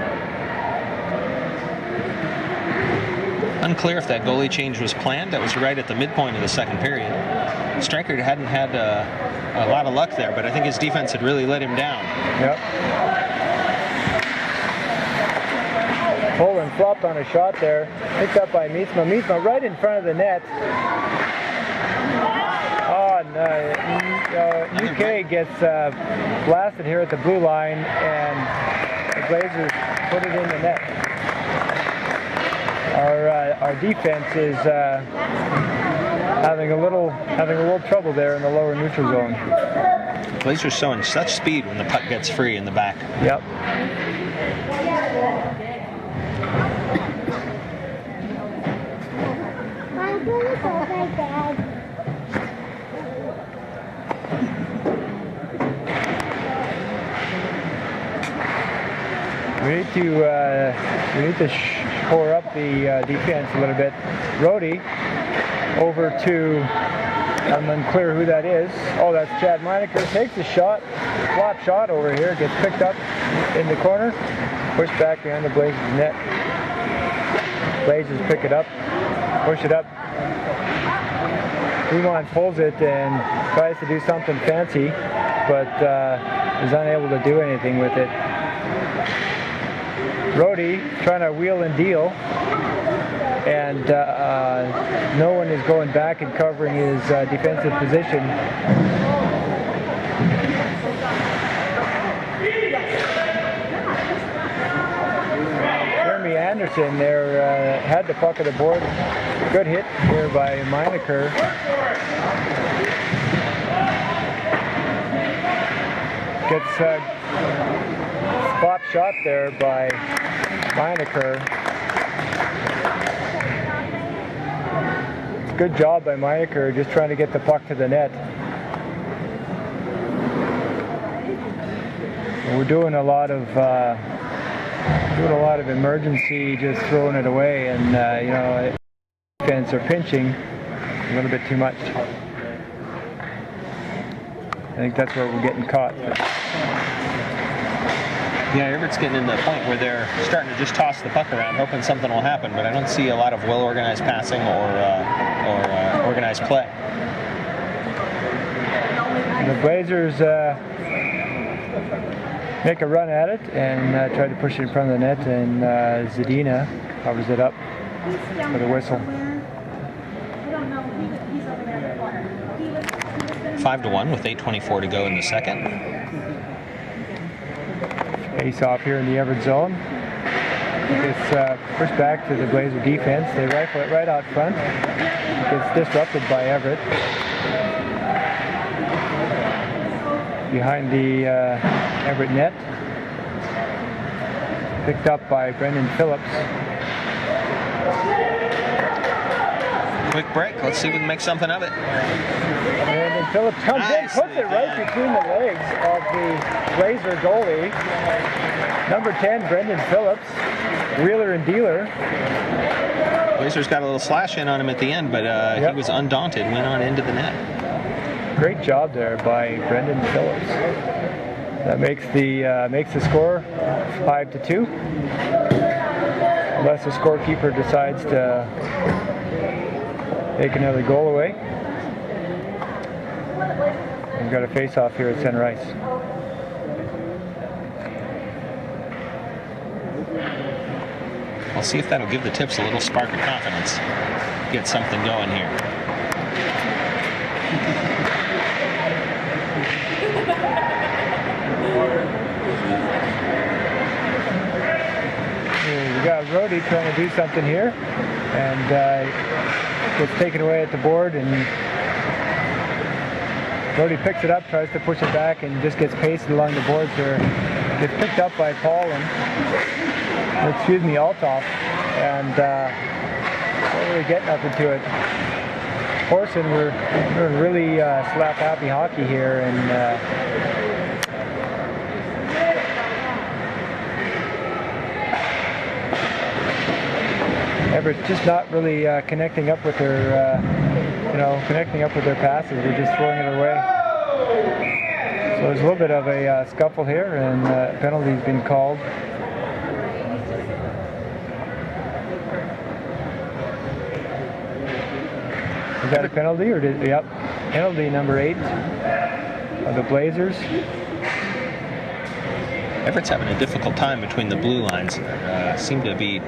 Unclear if that goalie change was planned. That was right at the midpoint of the second period. Stryker hadn't had a lot of luck there, but I think his defense had really let him down. Yep. Poland flopped on a shot there, picked up by Mietzma. Mietzma right in front of the net. Oh, no. UK gets blasted here at the blue line, and the Blazers put it in the net. Our defense is having a little trouble there in the lower neutral zone. Blazers showing such speed when the puck gets free in the back. Yep. We need to shore up the defense a little bit. Rhodey over to, I'm unclear who that is. Oh, that's Chad Meinecker. Takes a shot, flop shot over here, gets picked up in the corner, pushed back behind the Blazers net. Blazers pick it up, push it up. Dumont pulls it and tries to do something fancy, but is unable to do anything with it. Rhodey trying to wheel and deal, and no one is going back and covering his defensive position. Jeremy Anderson there had the puck of the board. Good hit here by Meinecker. Gets spot shot there by Meinecker. It's a good job by Meinecker, just trying to get the puck to the net. We're doing a lot of emergency, just throwing it away, and defense are pinching a little bit too much. I think that's where we're getting caught. Yeah, Everett's getting into the point where they're starting to just toss the puck around, hoping something will happen, but I don't see a lot of well-organized passing or organized play. And the Blazers make a run at it and try to push it in front of the net, and Zadina covers it up with a whistle. 5-1 with 8:24 to go in the second. Face off here in the Everett zone. It's pushed back to the Blazer defense. They rifle it right out front. It gets disrupted by Everett. Behind the Everett net. Picked up by Brendan Phillips. Quick break. Let's see if we can make something of it. And Phillips comes in, puts it right between the legs of the Blazer goalie. Number 10, Brendan Phillips, wheeler and dealer. Blazers got a little slash in on him at the end, but he was undaunted, went on into the net. Great job there by Brendan Phillips. That makes the score 5-2. Unless the scorekeeper decides to take another goal away. We've got a face-off here at center ice. We'll see if that'll give the Tips a little spark of confidence. Get something going here. We got Rhodey trying to do something here, and gets taken away at the board, and Rhodey picks it up, tries to push it back, and just gets pasted along the boards here. Gets picked up by Althoff, and don't really get nothing to it. Horson, we're really slap happy hockey here, and Everett's just not really connecting up with their, passes. They're just throwing it away. So there's a little bit of a scuffle here, and penalty's been called. Is that a penalty, or yep, penalty number 8 of the Blazers. Everett's having a difficult time between the blue lines. Seem to be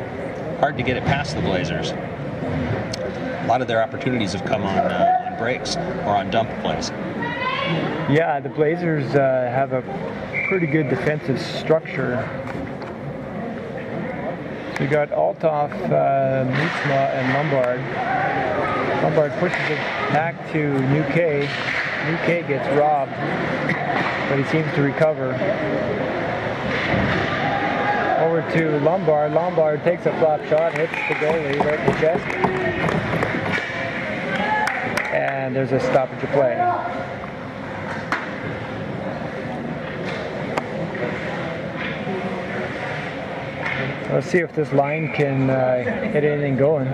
hard to get it past the Blazers. A lot of their opportunities have come on breaks or on dump plays. Yeah, the Blazers have a pretty good defensive structure. So we got Althoff, Mietzma, and Lombard. Lombard pushes it back to New K. New K gets robbed, but he seems to recover. Over to Lombard. Lombard takes a flop shot, hits the goalie right in the chest. And there's a stoppage of play. Let's see if this line can get anything going.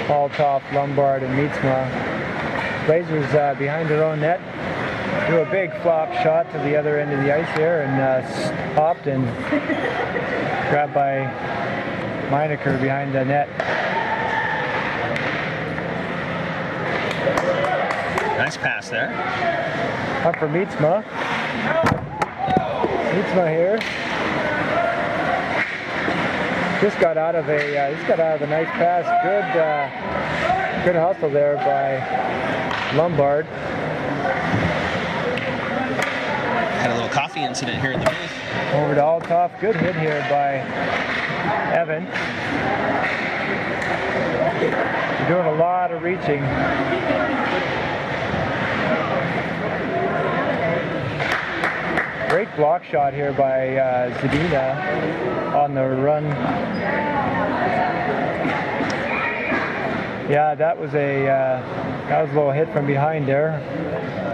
Althoff, Lombard, and Mietzma. Blazers behind their own net. Do a big flop shot to the other end of the ice there, and stopped and grabbed by Meinecker behind the net. Nice pass there. Up for Mietzma. Mietzma here. Just got out of a nice pass. Good hustle there by Lombard. Had a little coffee incident here in the booth. Over to Althoff. Good hit here by Evan. You're doing a lot of reaching. Great block shot here by Zadina on the run. Yeah, that was a little hit from behind there.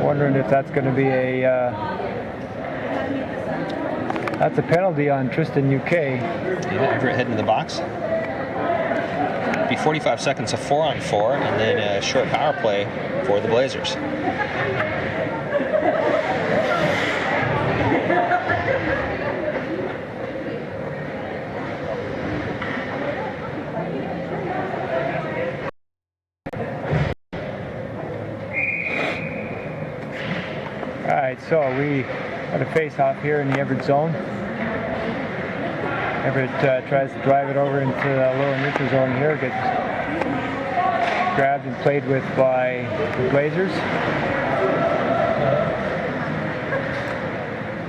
Wondering if that's going to be that's a penalty on Tristan UK. Yeah, Everett heading to the box. Be 45 seconds of 4-on-4, and then a short power play for the Blazers. All right, so we Got a face-off here in the Everett zone. Everett tries to drive it over into the lower neutral zone here. Gets grabbed and played with by the Blazers.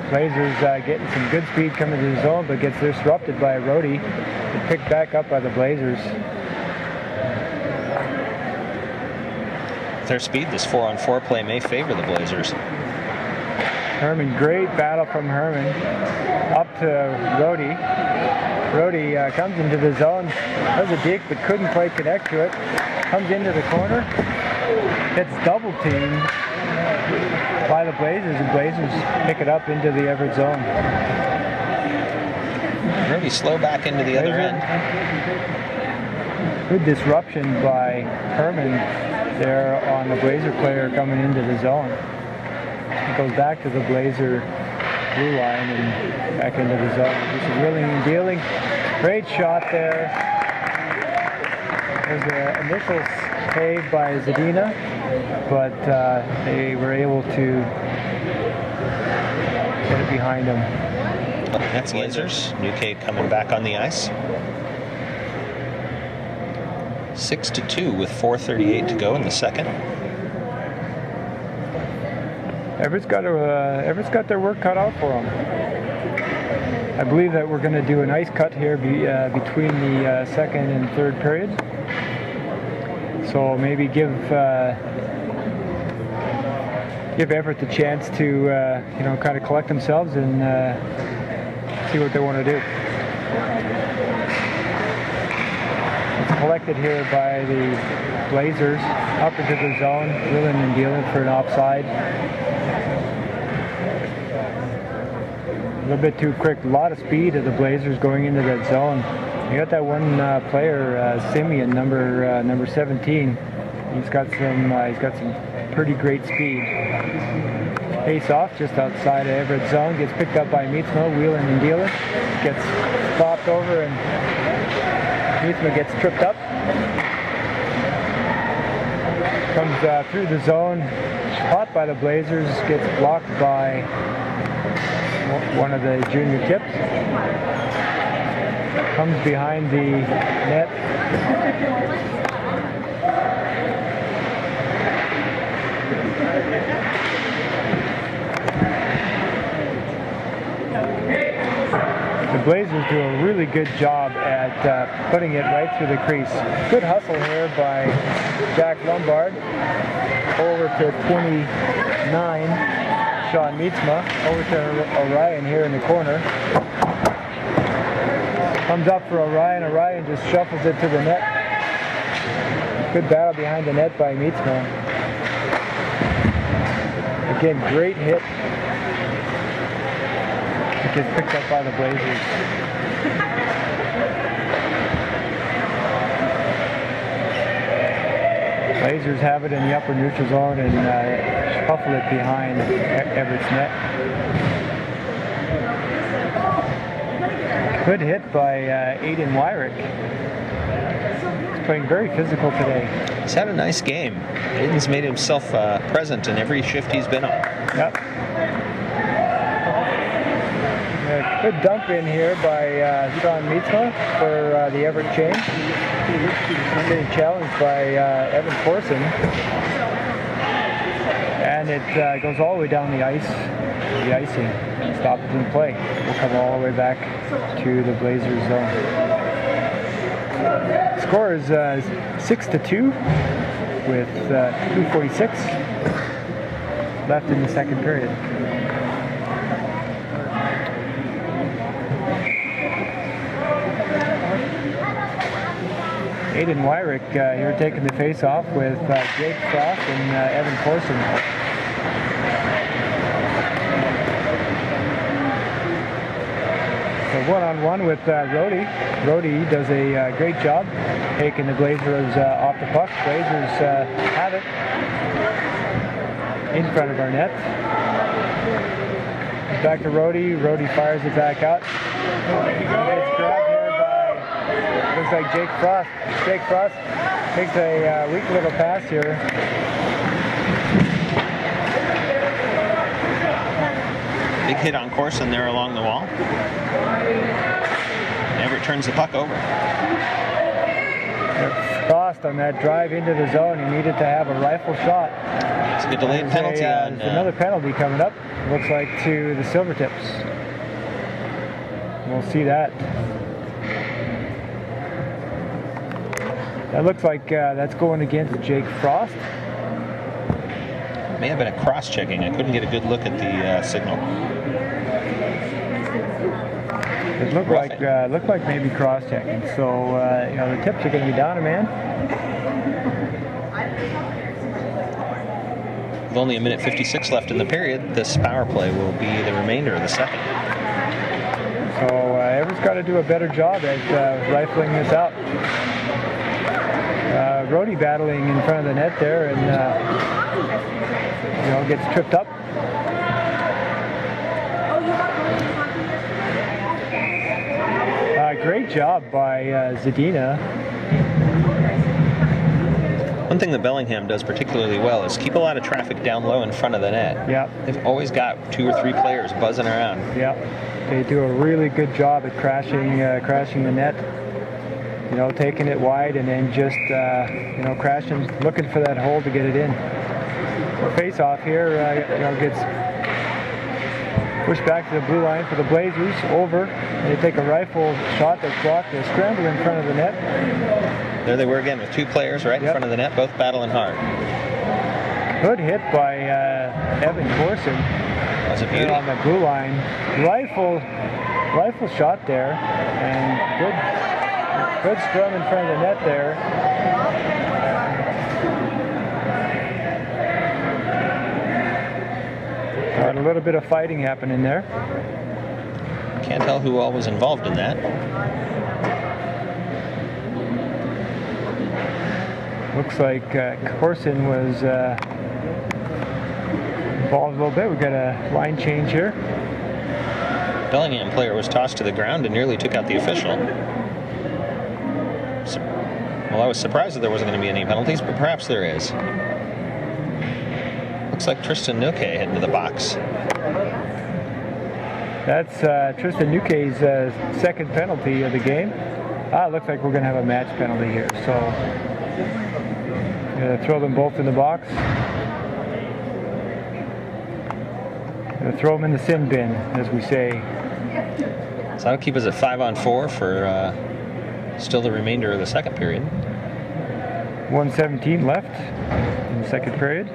Blazers getting some good speed coming to the zone, but gets disrupted by Rhodey. And picked back up by the Blazers. With their speed, this 4-on-4 play may favor the Blazers. Herman, great battle from Herman. Up to Rhodey. Rhodey comes into the zone. Does a deke, but couldn't quite connect to it. Comes into the corner. Gets double teamed by the Blazers, and Blazers pick it up into the Everett zone. Rhodey slow back into the other end. Good disruption by Herman there on the Blazer player coming into the zone. It goes back to the Blazer blue line and back into the zone. Just wheeling and dealing. Great shot there. There's an initial save by Zadina, but they were able to get it behind them. That's Blazers. New Kate coming back on the ice. 6-2 with 4:38 to go in the second. Everett's got their work cut out for them. I believe that we're going to do a nice cut here between the second and third period. So maybe give Everett the chance to kind of collect themselves and see what they want to do. It's collected here by the Blazers up into the zone, wheeling and dealing for an offside. A little bit too quick, a lot of speed of the Blazers going into that zone. You got that one player, Simeon, number 17. He's got some pretty great speed. Face off just outside of Everett zone, gets picked up by Mietzma, wheeling and dealing. Gets stopped over and Mietzma gets tripped up. Comes through the zone, caught by the Blazers, gets blocked by one of the junior tips. Comes behind the net. The Blazers do a really good job at putting it right through the crease. Good hustle here by Jack Lombard. Over to 29, Sean Mietzma. Over to Orion here in the corner. Comes up for Orion. Orion just shuffles it to the net. Good battle behind the net by Mietzma. Again, great hit. It gets picked up by the Blazers. Blazers have it in the upper neutral zone and shuffle it behind Everett's net. Good hit by Aiden Wyrick. He's playing very physical today. He's had a nice game. Aiden's made himself present in every shift he's been on. Yep. Good dump in here by Sean Mietzma for the Everett change. He's getting challenged by Evan Corson. And it goes all the way down the ice. The icing. Stop it in play. We'll come all the way back to the Blazers zone. Score is 6-2 with 2:46 left in the second period. Aiden Wyrick here taking the face-off with Jake Frost and Evan Corson. So one-on-one with Rhodey. Rhodey does a great job taking the Blazers off the puck. Blazers have it in front of our net. Back to Rhodey. Rhodey fires it back out. It's grabbed here by, looks like Jake Frost. Jake Frost takes a weak little pass here. Big hit on Corson there along the wall. Everett turns the puck over. Frost on that drive into the zone. He needed to have a rifle shot. It's a delayed penalty on... There's another penalty coming up. Looks like to the Silvertips. We'll see that. That looks like that's going against Jake Frost. May have been a cross-checking. I couldn't get a good look at the signal. It looked like maybe cross-checking. So the Tips are going to be down a man. With only 1:56 left in the period, this power play will be the remainder of the second. So Everett's got to do a better job at rifling this out. Rhodey battling in front of the net there, and gets tripped up. Great job by Zadina. One thing that Bellingham does particularly well is keep a lot of traffic down low in front of the net. Yeah. They've always got 2 or 3 players buzzing around. Yeah. They do a really good job at crashing the net. Taking it wide and then just crashing, looking for that hole to get it in. Face off here, gets pushed back to the blue line for the Blazers. Over. They take a rifle shot that's blocked. They scramble in front of the net. There they were again with 2 players right in front of the net, both battling hard. Good hit by Evan Corson. That was a beauty. On the blue line. Rifle shot there, and good scrum in front of the net there. Got a little bit of fighting happening there. Can't tell who all was involved in that. Looks like Corson was involved a little bit. We got a line change here. Bellingham player was tossed to the ground and nearly took out the official. Well, I was surprised that there wasn't going to be any penalties, but perhaps there is. Looks like Tristan Nuke heading to the box. That's Tristan Nuke's second penalty of the game. Looks like we're going to have a match penalty here. So, going to throw them both in the box. Going to throw them in the sin bin, as we say. So that'll keep us at 5-on-4 for still the remainder of the second period. 1:17 left in the second period.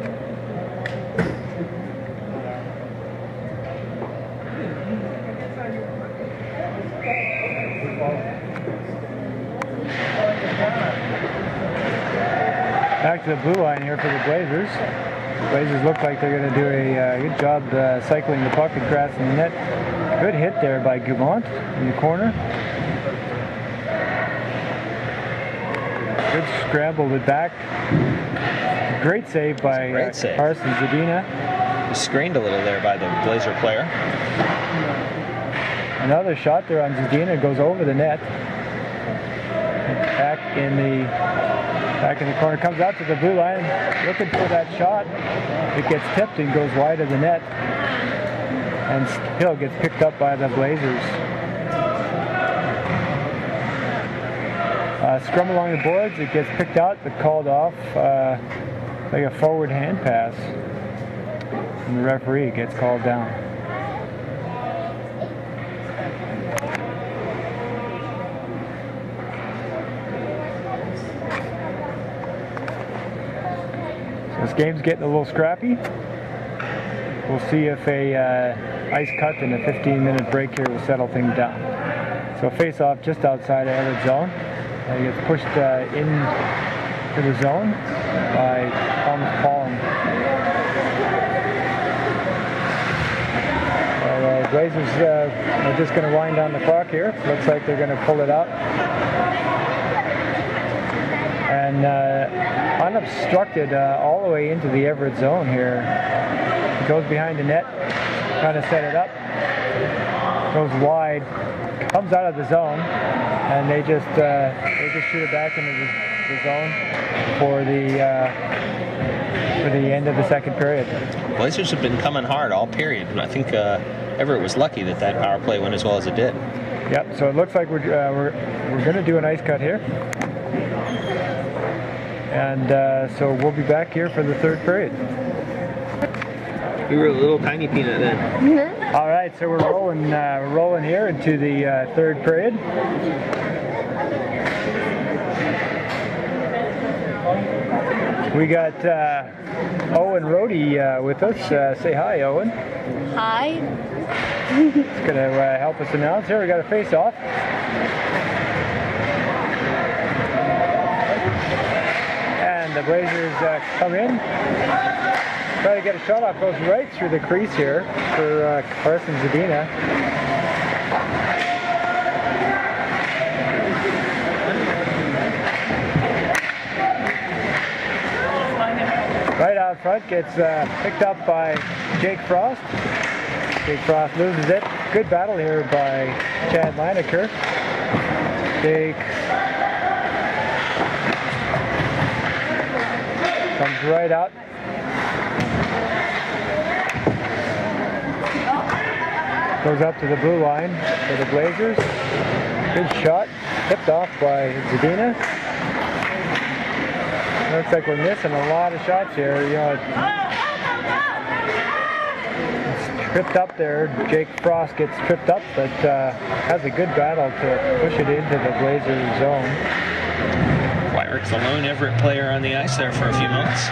Back to the blue line here for the Blazers. The Blazers look like they're going to do a good job cycling the puck and crashing the net. Good hit there by Gumont in the corner. Good scramble it back. Great save by Carson Zadina. He screened a little there by the Blazer player. Another shot there on Zadina, goes over the net. Back in the corner, comes out to the blue line, looking for that shot. It gets tipped and goes wide of the net, and still gets picked up by the Blazers. Scrum along the boards, it gets picked out but called off like a forward hand pass, and the referee gets called down. This game's getting a little scrappy. We'll see if a ice cut and a 15-minute break here will settle things down. So face-off just outside of Everett zone. He gets pushed into the zone by Thomas Paulin. The Blazers are just going to wind down the clock here. Looks like they're going to pull it out. And unobstructed all the way into the Everett zone here. He goes behind the net, trying to set it up. Goes wide, comes out of the zone, and they just shoot it back into the zone for the end of the second period. Blazers have been coming hard all period. I think Everett was lucky that power play went as well as it did. Yep. So it looks like we're going to do an ice cut here, and so we'll be back here for the third period. We were a little tiny peanut then. All right, so we're rolling here into the third period. We got Owen Rohde with us. Say hi, Owen. Hi. He's going to help us announce here. We got a face-off. And the Blazers come in. Try to get a shot off. Goes right through the crease here for Carson Zadina. Right out front, gets picked up by Jake Frost. Jake Frost loses it. Good battle here by Chad Lineker. Jake comes right out. Goes up to the blue line for the Blazers. Good shot, tipped off by Zadina. Looks like we're missing a lot of shots here. You know, it's tripped up there. Jake Frost gets tripped up, but has a good battle to push it into the Blazers zone. Wyrick's the lone Everett player on the ice there for a few moments.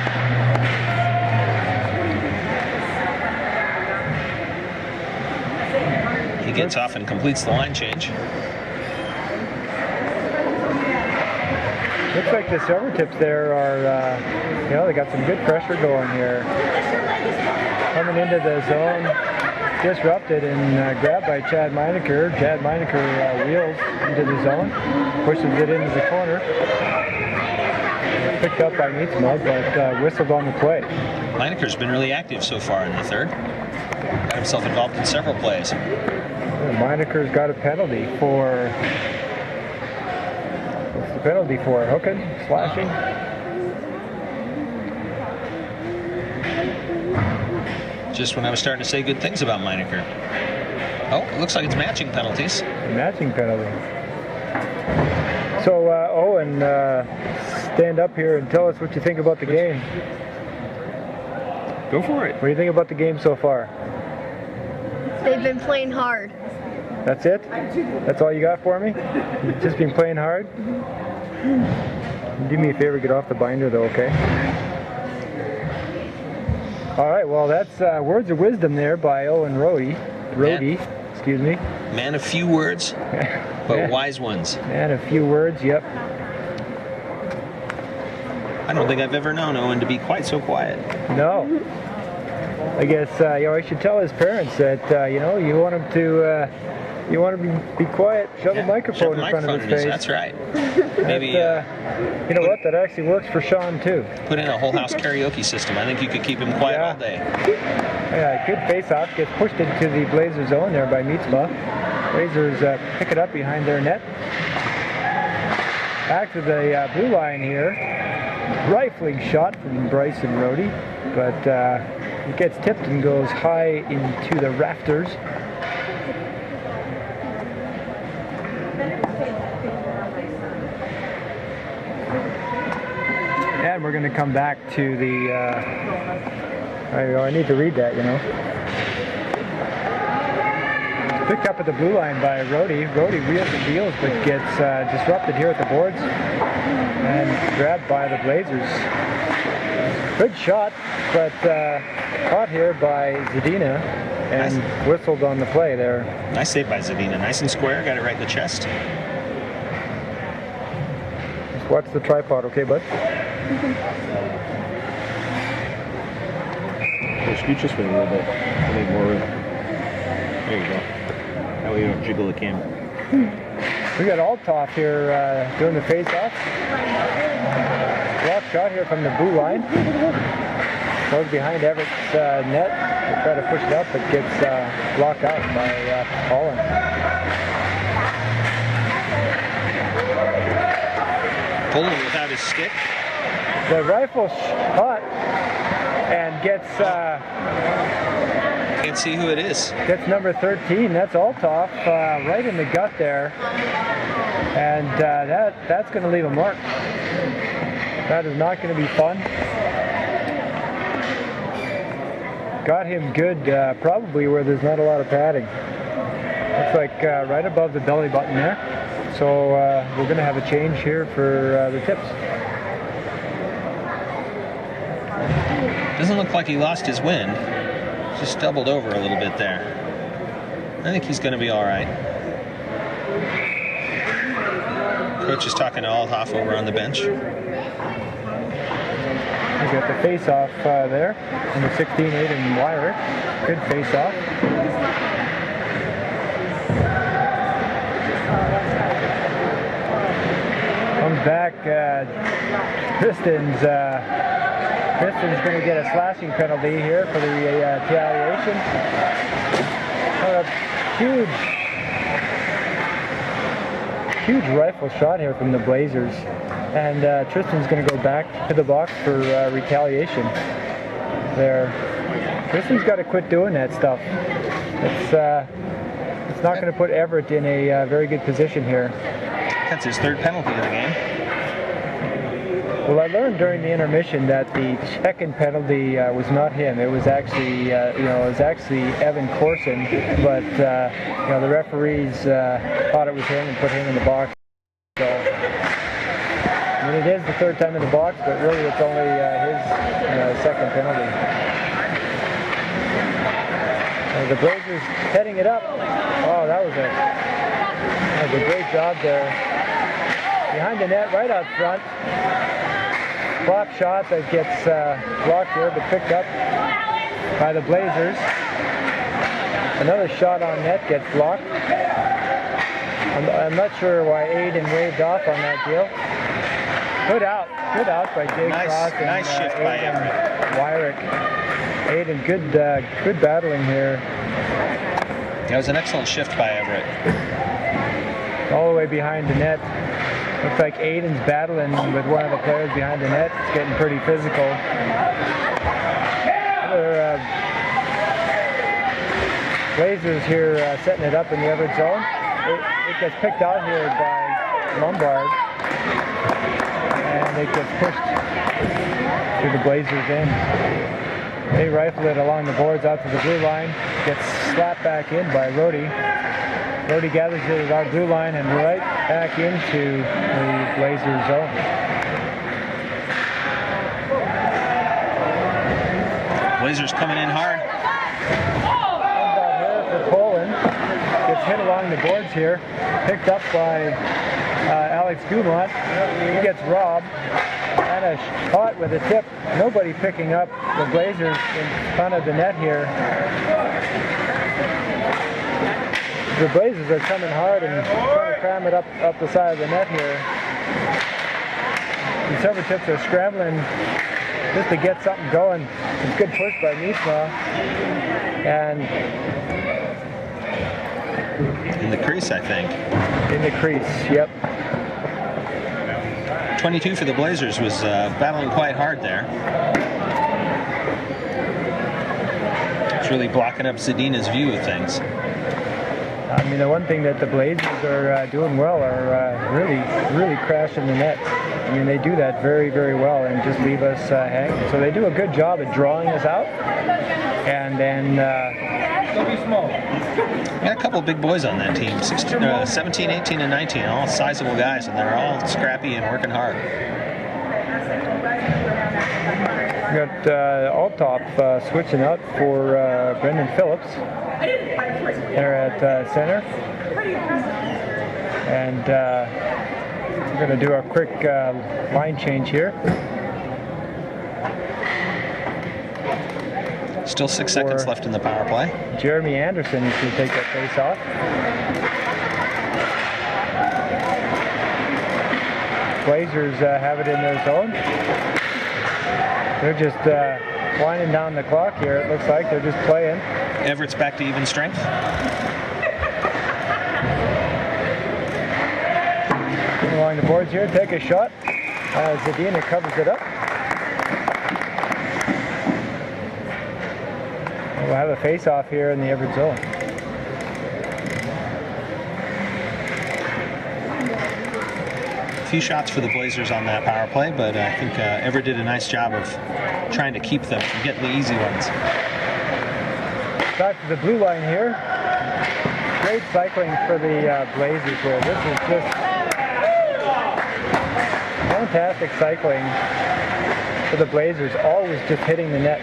He gets off and completes the line change. Looks like the silver tips there are, they got some good pressure going here. Coming into the zone, disrupted and grabbed by Chad Lineker. Chad Lineker wheels into the zone, pushes it into the corner. Picked up by Nietzsche, but whistled on the play. Lineker's been really active so far in the third. Got himself involved in several plays. Lineker's got a penalty for... What's the penalty for? Hooking? Slashing? Just when I was starting to say good things about Lineker. Oh, it looks like it's matching penalties. A matching penalty. So, Owen, stand up here and tell us what you think about the game. Go for it. What do you think about the game so far? They've been playing hard. That's it? That's all you got for me? You've just been playing hard? Do me a favor, get off the binder though, okay? All right, well that's words of wisdom there by Owen Rohde, excuse me. Man of few words, but wise ones. Man of few words, yep. I don't think I've ever known Owen to be quite so quiet. No. I guess I should tell his parents that you want him to be quiet, shove a microphone in front of his face. That's right. Maybe you know what? That actually works for Sean too. Put in a whole house karaoke system. I think you could keep him quiet all day. Yeah, good face-off. Gets pushed into the Blazers zone there by Mietzma. Blazers pick it up behind their net. Back to the blue line here. Rifling shot from Bryson Rohde, but it gets tipped and goes high into the rafters. And we're going to come back to the... I need to read that, Picked up at the blue line by Rohde. Rohde wheels and deals, but gets disrupted here at the boards and grabbed by the Blazers. Good shot, but caught here by Zadina and whistled on the play there. Nice save by Zadina. Nice and square. Got it right in the chest. Just watch the tripod, okay, bud? Scoot this way a little bit. I'll make more room. There you go. That way you don't jiggle the camera. We got Althoff here doing the face-off. Block shot here from the blue line. Goes behind Everett's net. They try to push it up, but gets blocked out by Holland. Pulling without his stick. The rifle shot and gets Can't see who it is. Gets number 13. That's Althoff, right in the gut there. And that's going to leave a mark. That is not going to be fun. Got him good, probably where there's not a lot of padding. Looks like right above the belly button there. So we're going to have a change here for the tips. Doesn't look like he lost his wind. Just stumbled over a little bit there. I think he's going to be all right. Coach is talking to Althoff over on the bench. We got the face-off there, number 16, Aiden Wyrick. Good face-off. Comes back, Tristan's going to get a slashing penalty here for the retaliation. A huge rifle shot here from the Blazers. And Tristan's going to go back to the box for retaliation there. Tristan's got to quit doing that stuff. It's not going to put Everett in a very good position here. That's his third penalty of the game. Well, I learned during the intermission that the second penalty was not him. It was actually, Evan Corson, but the referees thought it was him and put him in the box. So, I mean, it is the third time in the box, but really it's only his second penalty. The Blazers heading it up. Oh, that was a great job there. Behind the net, right out front. Flop shot that gets blocked here, but picked up by the Blazers. Another shot on net gets blocked. I'm not sure why Aiden waved off on that deal. Good out by Jay Cross and nice shift by Everett. Wyrick. Aiden, good battling here. That was an excellent shift by Everett. All the way behind the net. Looks like Aiden's battling with one of the players behind the net. It's getting pretty physical. Other Blazers here setting it up in the Everett zone. It gets picked out here by Lombard. And it gets pushed to the Blazers in. They rifle it along the boards out to the blue line. Gets slapped back in by Rhodey. Rhodey gathers it at our blue line and right back into the Blazers zone. Blazers coming in hard. Comes out here for Poland. Gets hit along the boards here. Picked up by Alex Gumont. He gets robbed. And a shot with a tip. Nobody picking up the Blazers in front of the net here. The Blazers are coming hard and trying to cram it up the side of the net here. The Silvertips are scrambling just to get something going. It's a good push by Nisma. And in the crease, I think. In the crease, yep. 22 for the Blazers was battling quite hard there. It's really blocking up Zadina's view of things. I mean, the one thing that the Blazers are doing well are really crashing the net. I mean, they do that very, very well and just leave us hanging. So they do a good job at drawing us out. And then... Don't be small. Got a couple of big boys on that team, 17, 18, and 19, all sizable guys, and they're all scrappy and working hard. We got Althoff switching out for Brendan Phillips. They're at center. And we're going to do a quick line change here. Still 6 seconds left in the power play. Jeremy Anderson is going to take that face off. Blazers have it in their zone. They're just winding down the clock here. It looks like they're just playing. Everett's back to even strength. Along the boards here, take a shot. Zadina covers it up. We'll have a face-off here in the Everett zone. A few shots for the Blazers on that power play, but I think Everett did a nice job of trying to keep them from getting the easy ones. Back to the blue line here. Great cycling for the Blazers here. This is just fantastic cycling for the Blazers, always just hitting the net.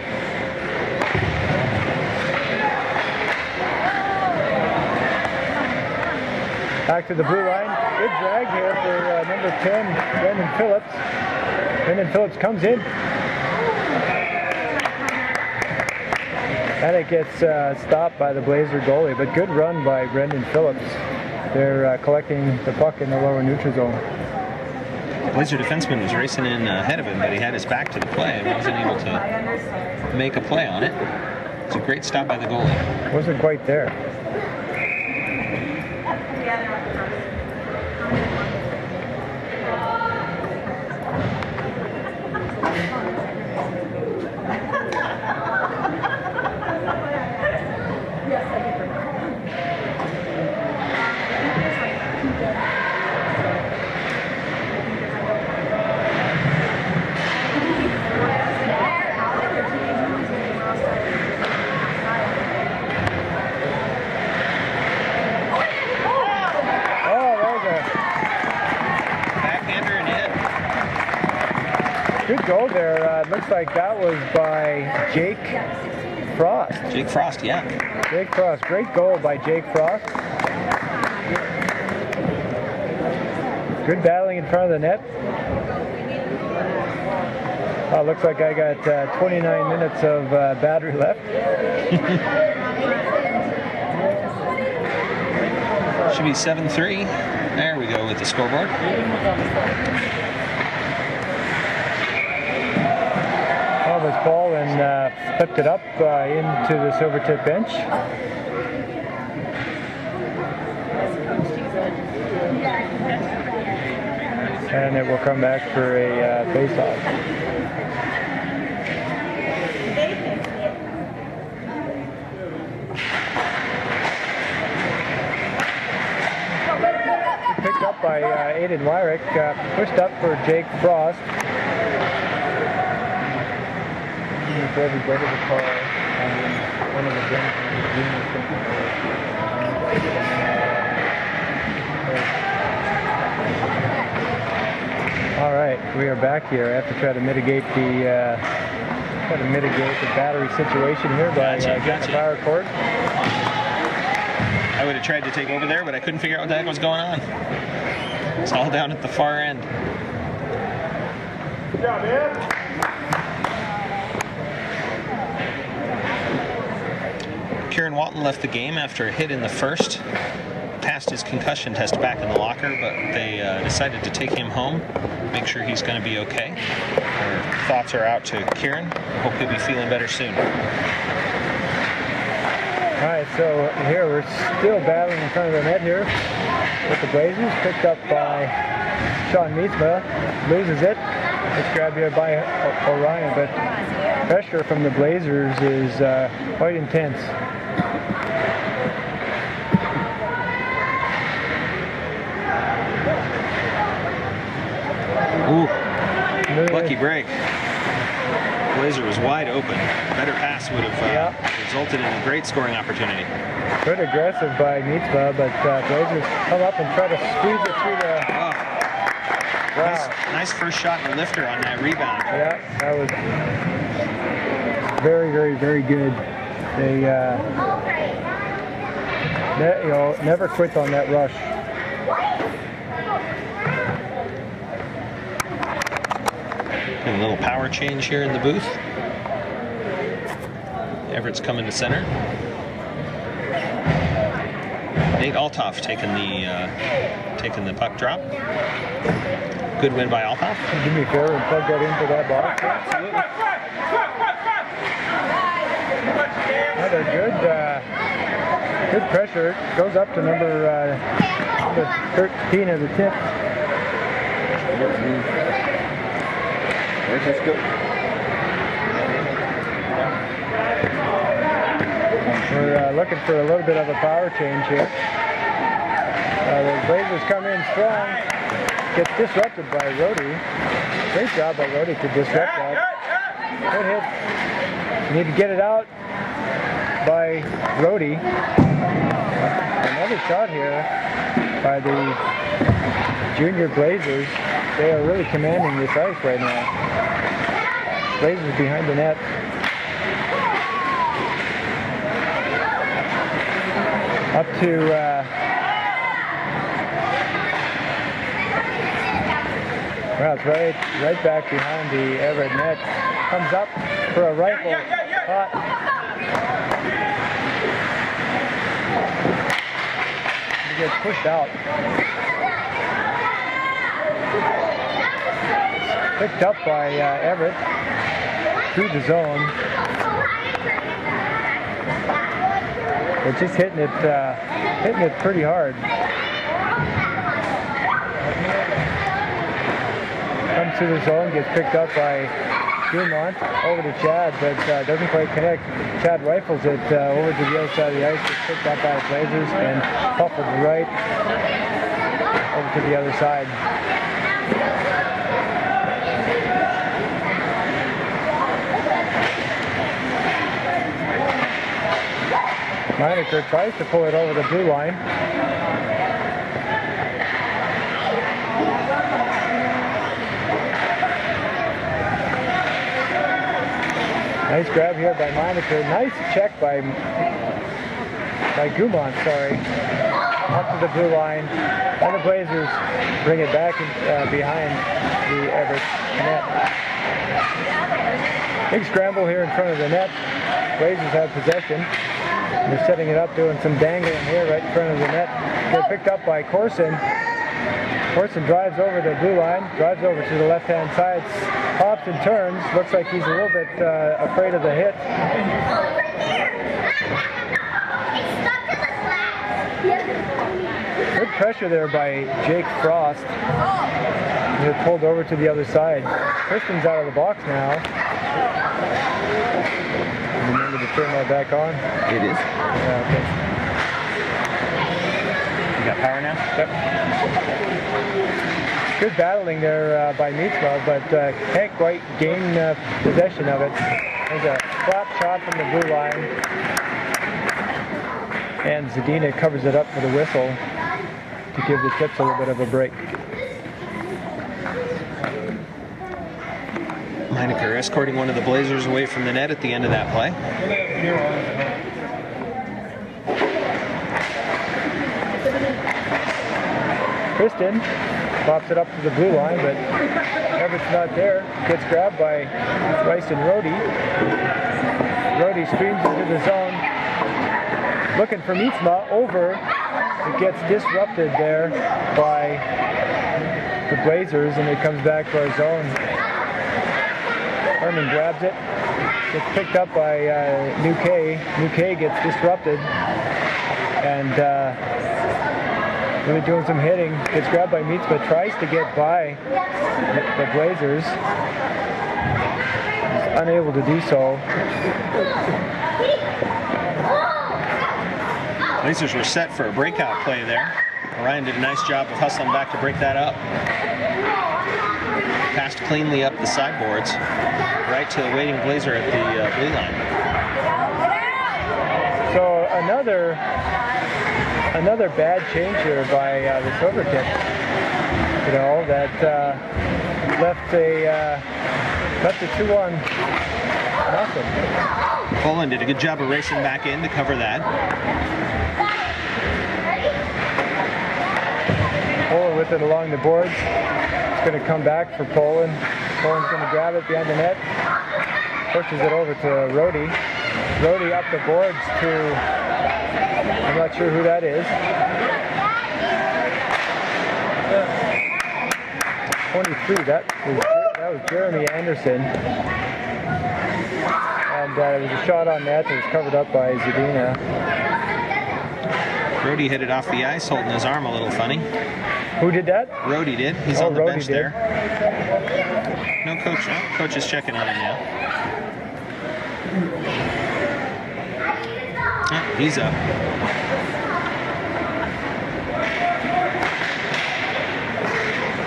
Back to the blue line. Good drag here for number 10, Brendan Phillips. Brendan Phillips comes in. And it gets stopped by the Blazer goalie, but good run by Brendan Phillips. They're collecting the puck in the lower neutral zone. Blazer defenseman was racing in ahead of him, but he had his back to the play and wasn't able to make a play on it. It's a great stop by the goalie. Wasn't quite there. Good goal there. Looks like that was by Jake Frost. Jake Frost, yeah. Jake Frost. Great goal by Jake Frost. Good battling in front of the net. Looks like I got 29 minutes of battery left. Should be 7-3. There we go with the scoreboard. Thomas ball and flipped it up into the Silvertip bench. And it will come back for a face-off. Picked up by Aiden Wyrick, pushed up for Jake Frost. For everybody to call one of the juniors. All right, we are back here. I have to try to mitigate the battery situation here by getting the power cord. I would have tried to take over there, but I couldn't figure out what the heck was going on. It's all down at the far end. Good job, man. Kieran Walton left the game after a hit in the first. Passed his concussion test back in the locker, but they decided to take him home, make sure he's going to be okay. Our thoughts are out to Kieran. Hope he'll be feeling better soon. All right, so here we're still battling in front of the net here with the Blazers. Picked up by Sean Mietzma. Loses it. It's grabbed here by Orion, but pressure from the Blazers is quite intense. Ooh, lucky break. Blazer was wide open. Better pass would have resulted in a great scoring opportunity. Good aggressive by Mietzma, but Blazers come up and try to squeeze it through the... Wow. Nice first shot and lifter on that rebound. Yeah, that was very, very, very good. They never quit on that rush. A little power change here in the booth. Everett's coming to center. Nate Altoff taking the puck drop. Good win by Altoff. Do me a favor and plug that into that box. Absolutely. Another good pressure. Goes up to number 13 of the tip. We're looking for a little bit of a power change here. The Blazers come in strong. Gets disrupted by Rhodey. Great job by Rhodey to disrupt that. Good hit. You need to get it out by Rhodey. Another shot here by the Junior Blazers. They are really commanding this ice right now. Blazers behind the net. Up to well, it's right back behind the Everett net. Comes up for a rifle shot. He gets pushed out. Picked up by Everett through the zone. They're just hitting it pretty hard. Comes to the zone, gets picked up by Dumont over to Chad, but doesn't quite connect. Chad rifles it over to the other side of the ice, gets picked up by the Blazers and shuffled right over to the other side. Meinecker tries to pull it over the blue line. Nice grab here by Meinecker. Nice check by Gumont, sorry. Up to the blue line. And the Blazers bring it back behind the Everett net. Big scramble here in front of the net. Blazers have possession. They're setting it up, doing some dangling here right in front of the net. Get picked up by Corson. Corson drives over the blue line, drives over to the left-hand side, hops and turns. Looks like he's a little bit afraid of the hit. Good pressure there by Jake Frost. They're pulled over to the other side. Kristen's out of the box now. Remember to turn that back on? It is. Yeah, okay. You got power now? Yep. Good battling there by Mietzma, but can't quite gain possession of it. There's a flap shot from the blue line. And Zadina covers it up for the whistle to give the Tips a little bit of a break. Meinecker escorting one of the Blazers away from the net at the end of that play. Kristen pops it up to the blue line, but Everett's not there. Gets grabbed by Rice and Rhodey. Rhodey streams into the zone. Looking for Mietzma over. It gets disrupted there by the Blazers, and it comes back to our zone. Herman grabs it. Gets picked up by New K. New K gets disrupted. And really doing some hitting. Gets grabbed by Mietzma. Tries to get by the Blazers. He's unable to do so. Blazers were set for a breakout play there. Ryan did a nice job of hustling back to break that up. Passed cleanly up the sideboards, right to the waiting Blazer at the blue line. So another bad change here by the Silvertip. You know, that left a 2-1 nothing. Poland did a good job of racing back in to cover that. Poland with it along the boards. It's going to come back for Poland. Poland's going to grab it behind the net. Pushes it over to Rhodey. Rhodey up the boards to, I'm not sure who that is. 23, that was Jeremy Anderson. And it was a shot on net that was covered up by Zadina. Rhodey hit it off the ice, holding his arm a little funny. Who did that? Rhodey did. He's on the Rhodey bench did. there. No coach. No, coach is checking on him now. He's up.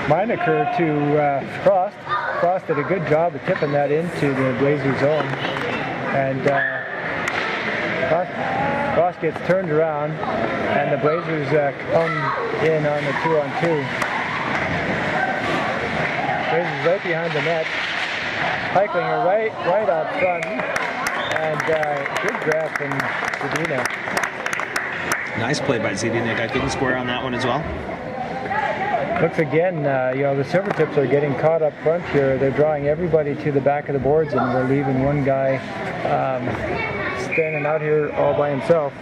Meinecker to Frost. Frost did a good job of tipping that into the Blazers zone. And Frost gets turned around, and the Blazers come in on the 2-on-2. Blazers right behind the net. Heichlinger right out front. And good grab from Zedinek. Nice play by Zedinek. I couldn't square on that one as well. Looks again, the Silvertips are getting caught up front here. They're drawing everybody to the back of the boards, and we're leaving one guy standing out here all by himself.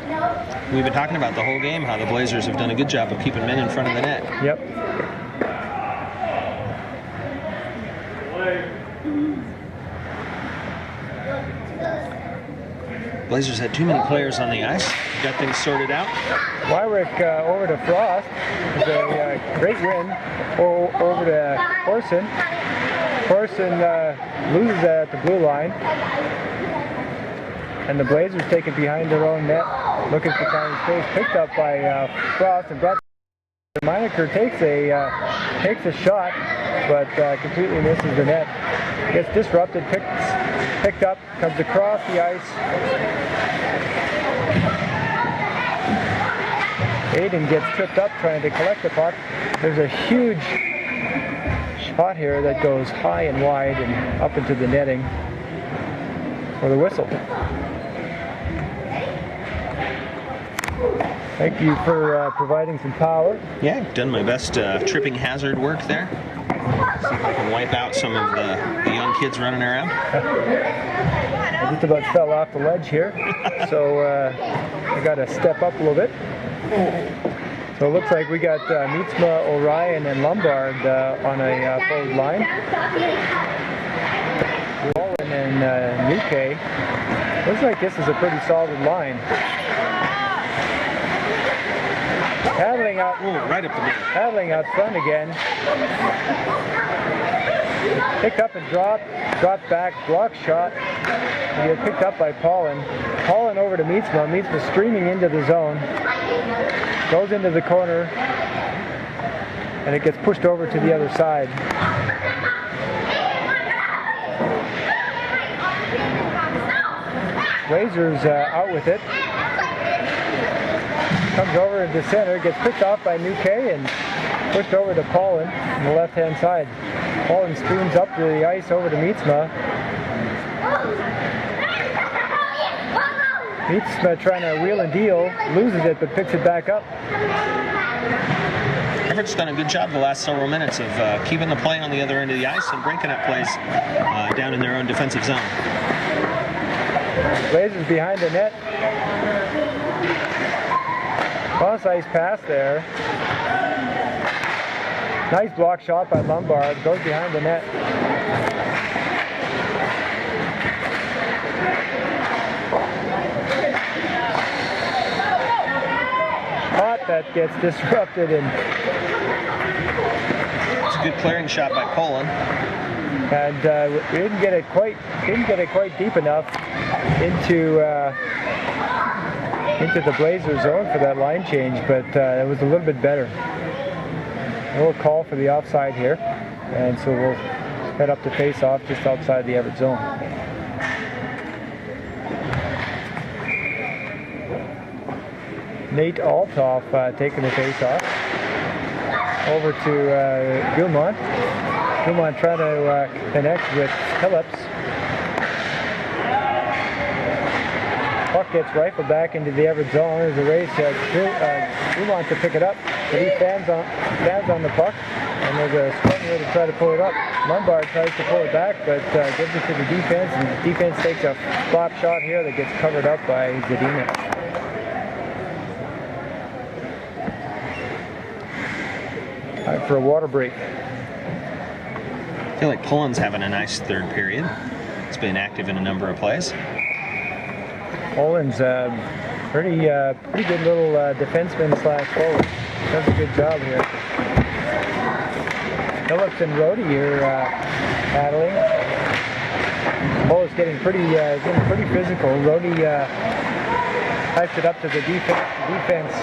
We've been talking about the whole game how the Blazers have done a good job of keeping men in front of the net. Yep. Blazers had too many players on the ice. Got things sorted out. Wyrick over to Frost. It's a great win over to Horson. Horson loses at the blue line. And the Blazers take it behind their own net, looking for tiny space. Picked up by Frost and brought. Meinecker takes a shot, but completely misses the net. Gets disrupted, picked up, comes across the ice. Aiden gets tripped up trying to collect the puck. There's a huge shot here that goes high and wide and up into the netting for the whistle. Thank you for providing some power. Yeah, done my best tripping hazard work there. See if I can wipe out some of the young kids running around. I just about fell off the ledge here, so I got to step up a little bit. So it looks like we got Mietzma, Orion, and Lombard on a forward line. Wallen and Nuke. Looks like this is a pretty solid line. Paddling out, right up the middle. Paddling out front again. Picked up and dropped back, block shot. He gets picked up by Paulin. Paulin over to Mietzma. Mietzma streaming into the zone. Goes into the corner. And it gets pushed over to the other side. Blazers out with it. Comes over into center, gets picked off by Nuke and pushed over to Paulin on the left-hand side. Paulin streams up the ice over to Mietzma. Mietzma trying to wheel and deal, loses it but picks it back up. Everett's done a good job the last several minutes of keeping the play on the other end of the ice and breaking up plays down in their own defensive zone. Blazers behind the net. Cross ice pass there. Nice block shot by Lombard. Goes behind the net. Shot that gets disrupted and it's a good clearing shot by Poland. And we didn't get it quite deep enough into the Blazer zone for that line change, but it was a little bit better. We'll call for the offside here, and so we'll head up to face off just outside the Everett zone. Nate Althoff taking the face off. Over to Gilmont. Gilmont trying to connect with Phillips. Puck gets rifled back into the Everett zone. There's a race. Gilmont to pick it up, but he stands on the puck, and there's a sprint here to try to pull it up. Lombard tries to pull it back, but gives it to the defense, and the defense takes a flop shot here that gets covered up by Zedinek. Time for a water break. I feel like Poland's having a nice third period. He's been active in a number of plays. Poland's pretty good little defenseman / forward. Does a good job here. Phillips and Rhodey here battling. Poland's getting pretty physical. Rhodey Types it up to the defense. The defense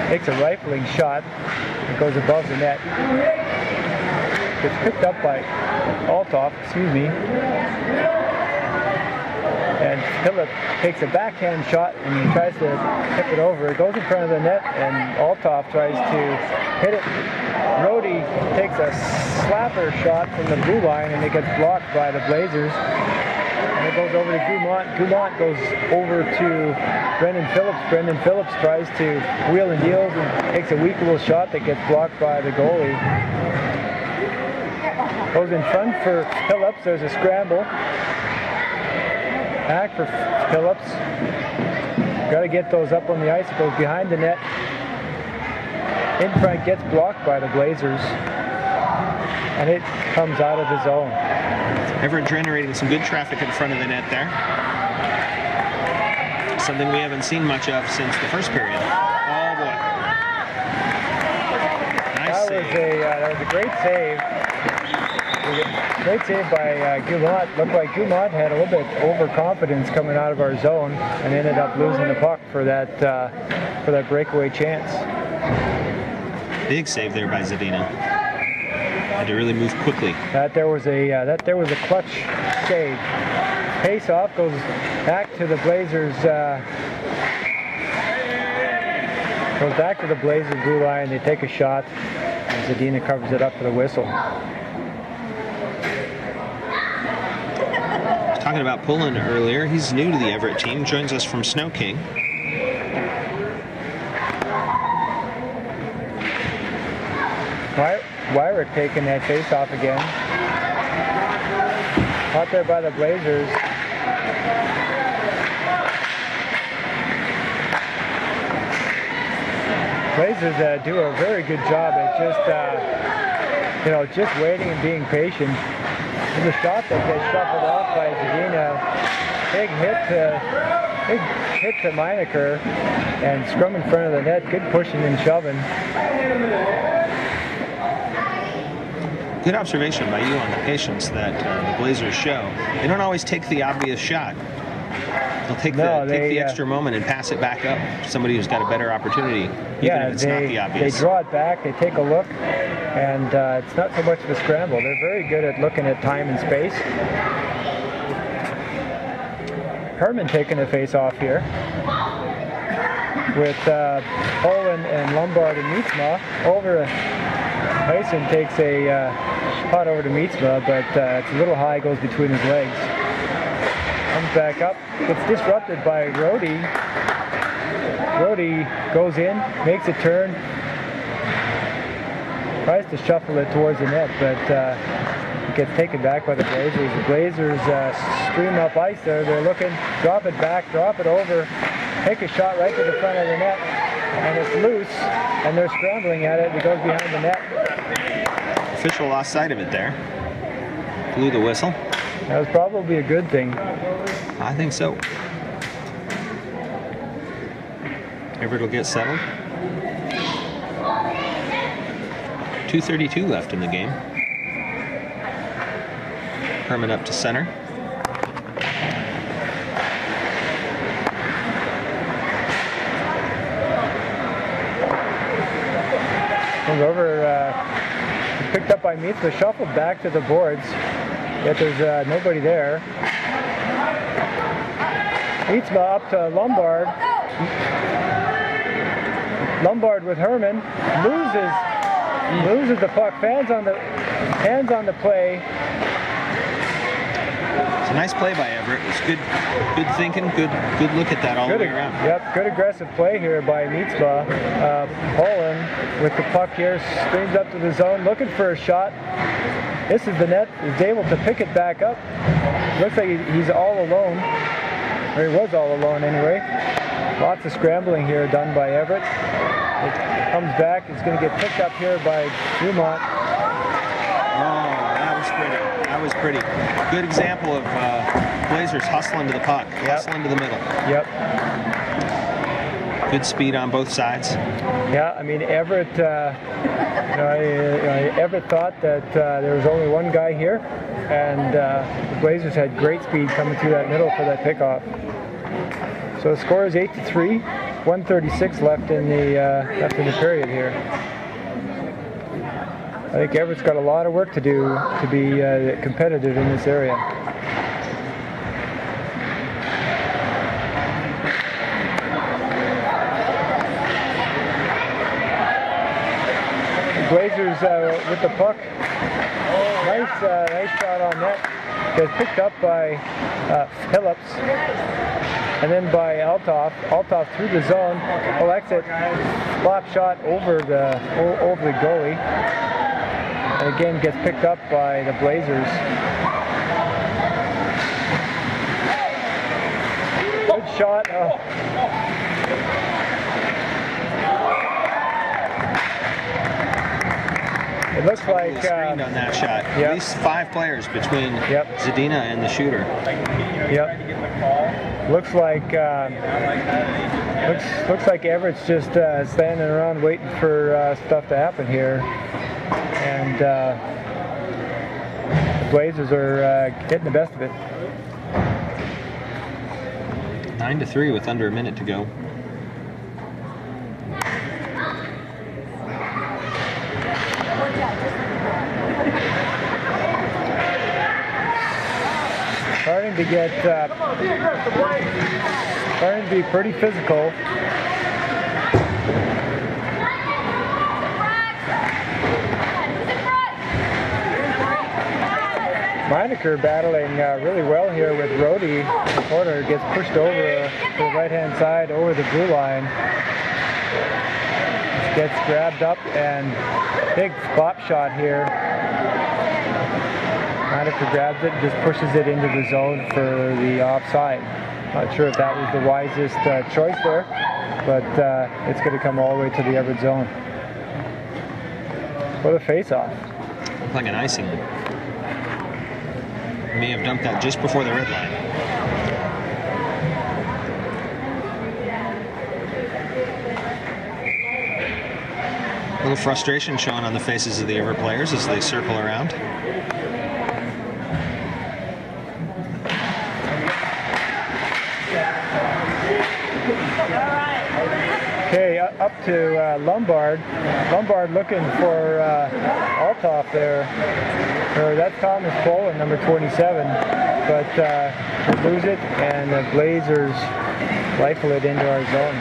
takes a rifling shot. It goes above the net. Gets picked up by Althoff, and Phillip takes a backhand shot and he tries to tip it over. It goes in front of the net and Althoff tries to hit it. Rhodey takes a slapper shot from the blue line and it gets blocked by the Blazers. And it goes over to Gumont. Gumont goes over to Brendan Phillips. Brendan Phillips tries to wheel and deals and takes a weak little shot that gets blocked by the goalie. Goes in front for Phillips. There's a scramble. Back for Phillips. Got to get those up on the ice. It goes behind the net. In front, gets blocked by the Blazers. And it comes out of the zone. Everett generating some good traffic in front of the net there. Something we haven't seen much of since the first period. Oh boy. Nice save. That was a great save. Great save by Gumont. Looked like Gumont had a little bit overconfidence coming out of our zone and ended up losing the puck for that breakaway chance. Big save there by Zadina. Had to really move quickly. That there was a clutch save. Face off goes back to the Blazers. Goes back to the Blazers blue line. They take a shot. And Zadina covers it up for the whistle. Talking about Pullen earlier, he's new to the Everett team, joins us from Snow King. Wyrick taking that face off again. Out there by the Blazers. Blazers do a very good job at just waiting and being patient. There's a shot that gets shuffled off by Zadina. Big hit to Meinecker and scrum in front of the net. Good pushing and shoving. Good observation by you on the patience that the Blazers show. They don't always take the obvious shot. They'll take the extra moment and pass it back up to somebody who's got a better opportunity, even if it's not the obvious. They draw it back, they take a look, and it's not so much of a scramble. They're very good at looking at time and space. Herman taking a face off here with Poland and Lombard and Mietzma. Over Tyson takes a shot over to Mietzma, but it's a little high, goes between his legs. Comes back up, gets disrupted by Rhodey. Rhodey goes in, makes a turn, tries to shuffle it towards the net, but it gets taken back by the Blazers. The Blazers stream up ice there. They're looking, drop it back, drop it over, take a shot right to the front of the net, and it's loose, and they're scrambling at it. It goes behind the net. Official lost sight of it there. Blew the whistle. That was probably a good thing. I think so. Everett will get settled. 2:32 left in the game. Herman up to center. Comes over, picked up by Mietzma, shuffled back to the boards, yet there's nobody there. Mietzma up to Lombard. Lombard with Herman, loses the puck, hands on the play. It's a nice play by Everett. It's good thinking, good look at that all the way around. Yep, good aggressive play here by Mietzma. Poland with the puck here, streams up to the zone, looking for a shot. This is the net, is able to pick it back up. Looks like he's all alone, or he was all alone anyway. Lots of scrambling here done by Everett. It comes back, it's going to get picked up here by Dumont. Oh, that was pretty. Good example of Blazers hustling to the puck, hustling to the middle. Yep. Good speed on both sides. Yeah, I mean, Everett, Everett thought that there was only one guy here, and the Blazers had great speed coming through that middle for that pickoff. So the score is 8-3. 1:36 left in the period here. I think Everett's got a lot of work to do to be competitive in this area. The Blazers with the puck. Nice shot on net. Gets picked up by Phillips. And then by Althoff. Althoff through the zone. Collects it. Flop shot over the goalie. And again gets picked up by the Blazers. Good shot. Oh. It looks like screened on that shot. Yep. At least 5 players between Yep. Zadina and the shooter. Yep. Looks like Everett's just standing around waiting for stuff to happen here, and the Blazers are getting the best of it. 9-3 with under a minute to go. Starting to be pretty physical. Meinecker battling really well here with Rhodey. The corner gets pushed over to the right-hand side over the blue line. Gets grabbed up and big flop shot here. Meinecker grabs it and just pushes it into the zone for the offside. Not sure if that was the wisest choice there, but it's going to come all the way to the Everett zone. What a face-off. Looked like an icing. May have dumped that just before the red line. A little frustration showing on the faces of the Everett players as they circle around. Okay, up to Lombard. Lombard looking for Althoff there. Or that's Thomas Poland, number 27. But we lose it, and the Blazers rifle it into our zone.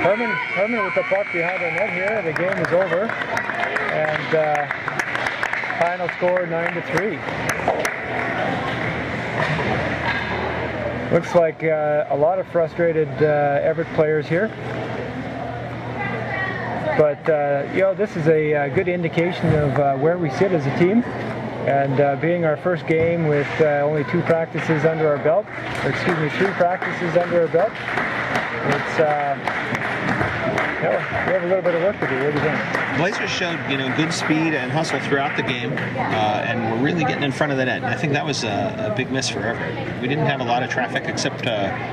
Herman with the puck behind our net here. The game is over. And final score 9-3. Looks like a lot of frustrated Everett players here. But, this is a good indication of where we sit as a team. And being our first game with only 3 practices under our belt, it's, we have a little bit of work to do. What do you think? Blazers showed, good speed and hustle throughout the game, and were really getting in front of the net. And I think that was a big miss for Everett. We didn't have a lot of traffic except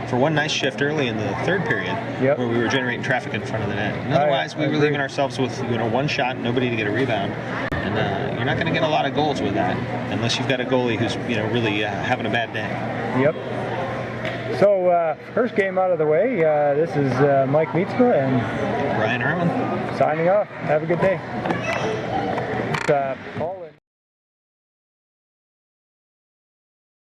for one nice shift early in the third period, where we were generating traffic in front of the net. And otherwise, we were leaving ourselves with one shot, nobody to get a rebound. And you're not going to get a lot of goals with that unless you've got a goalie who's really having a bad day. Yep. So first game out of the way. This is Mike Mietzma and Brian Herman signing off. Have a good day.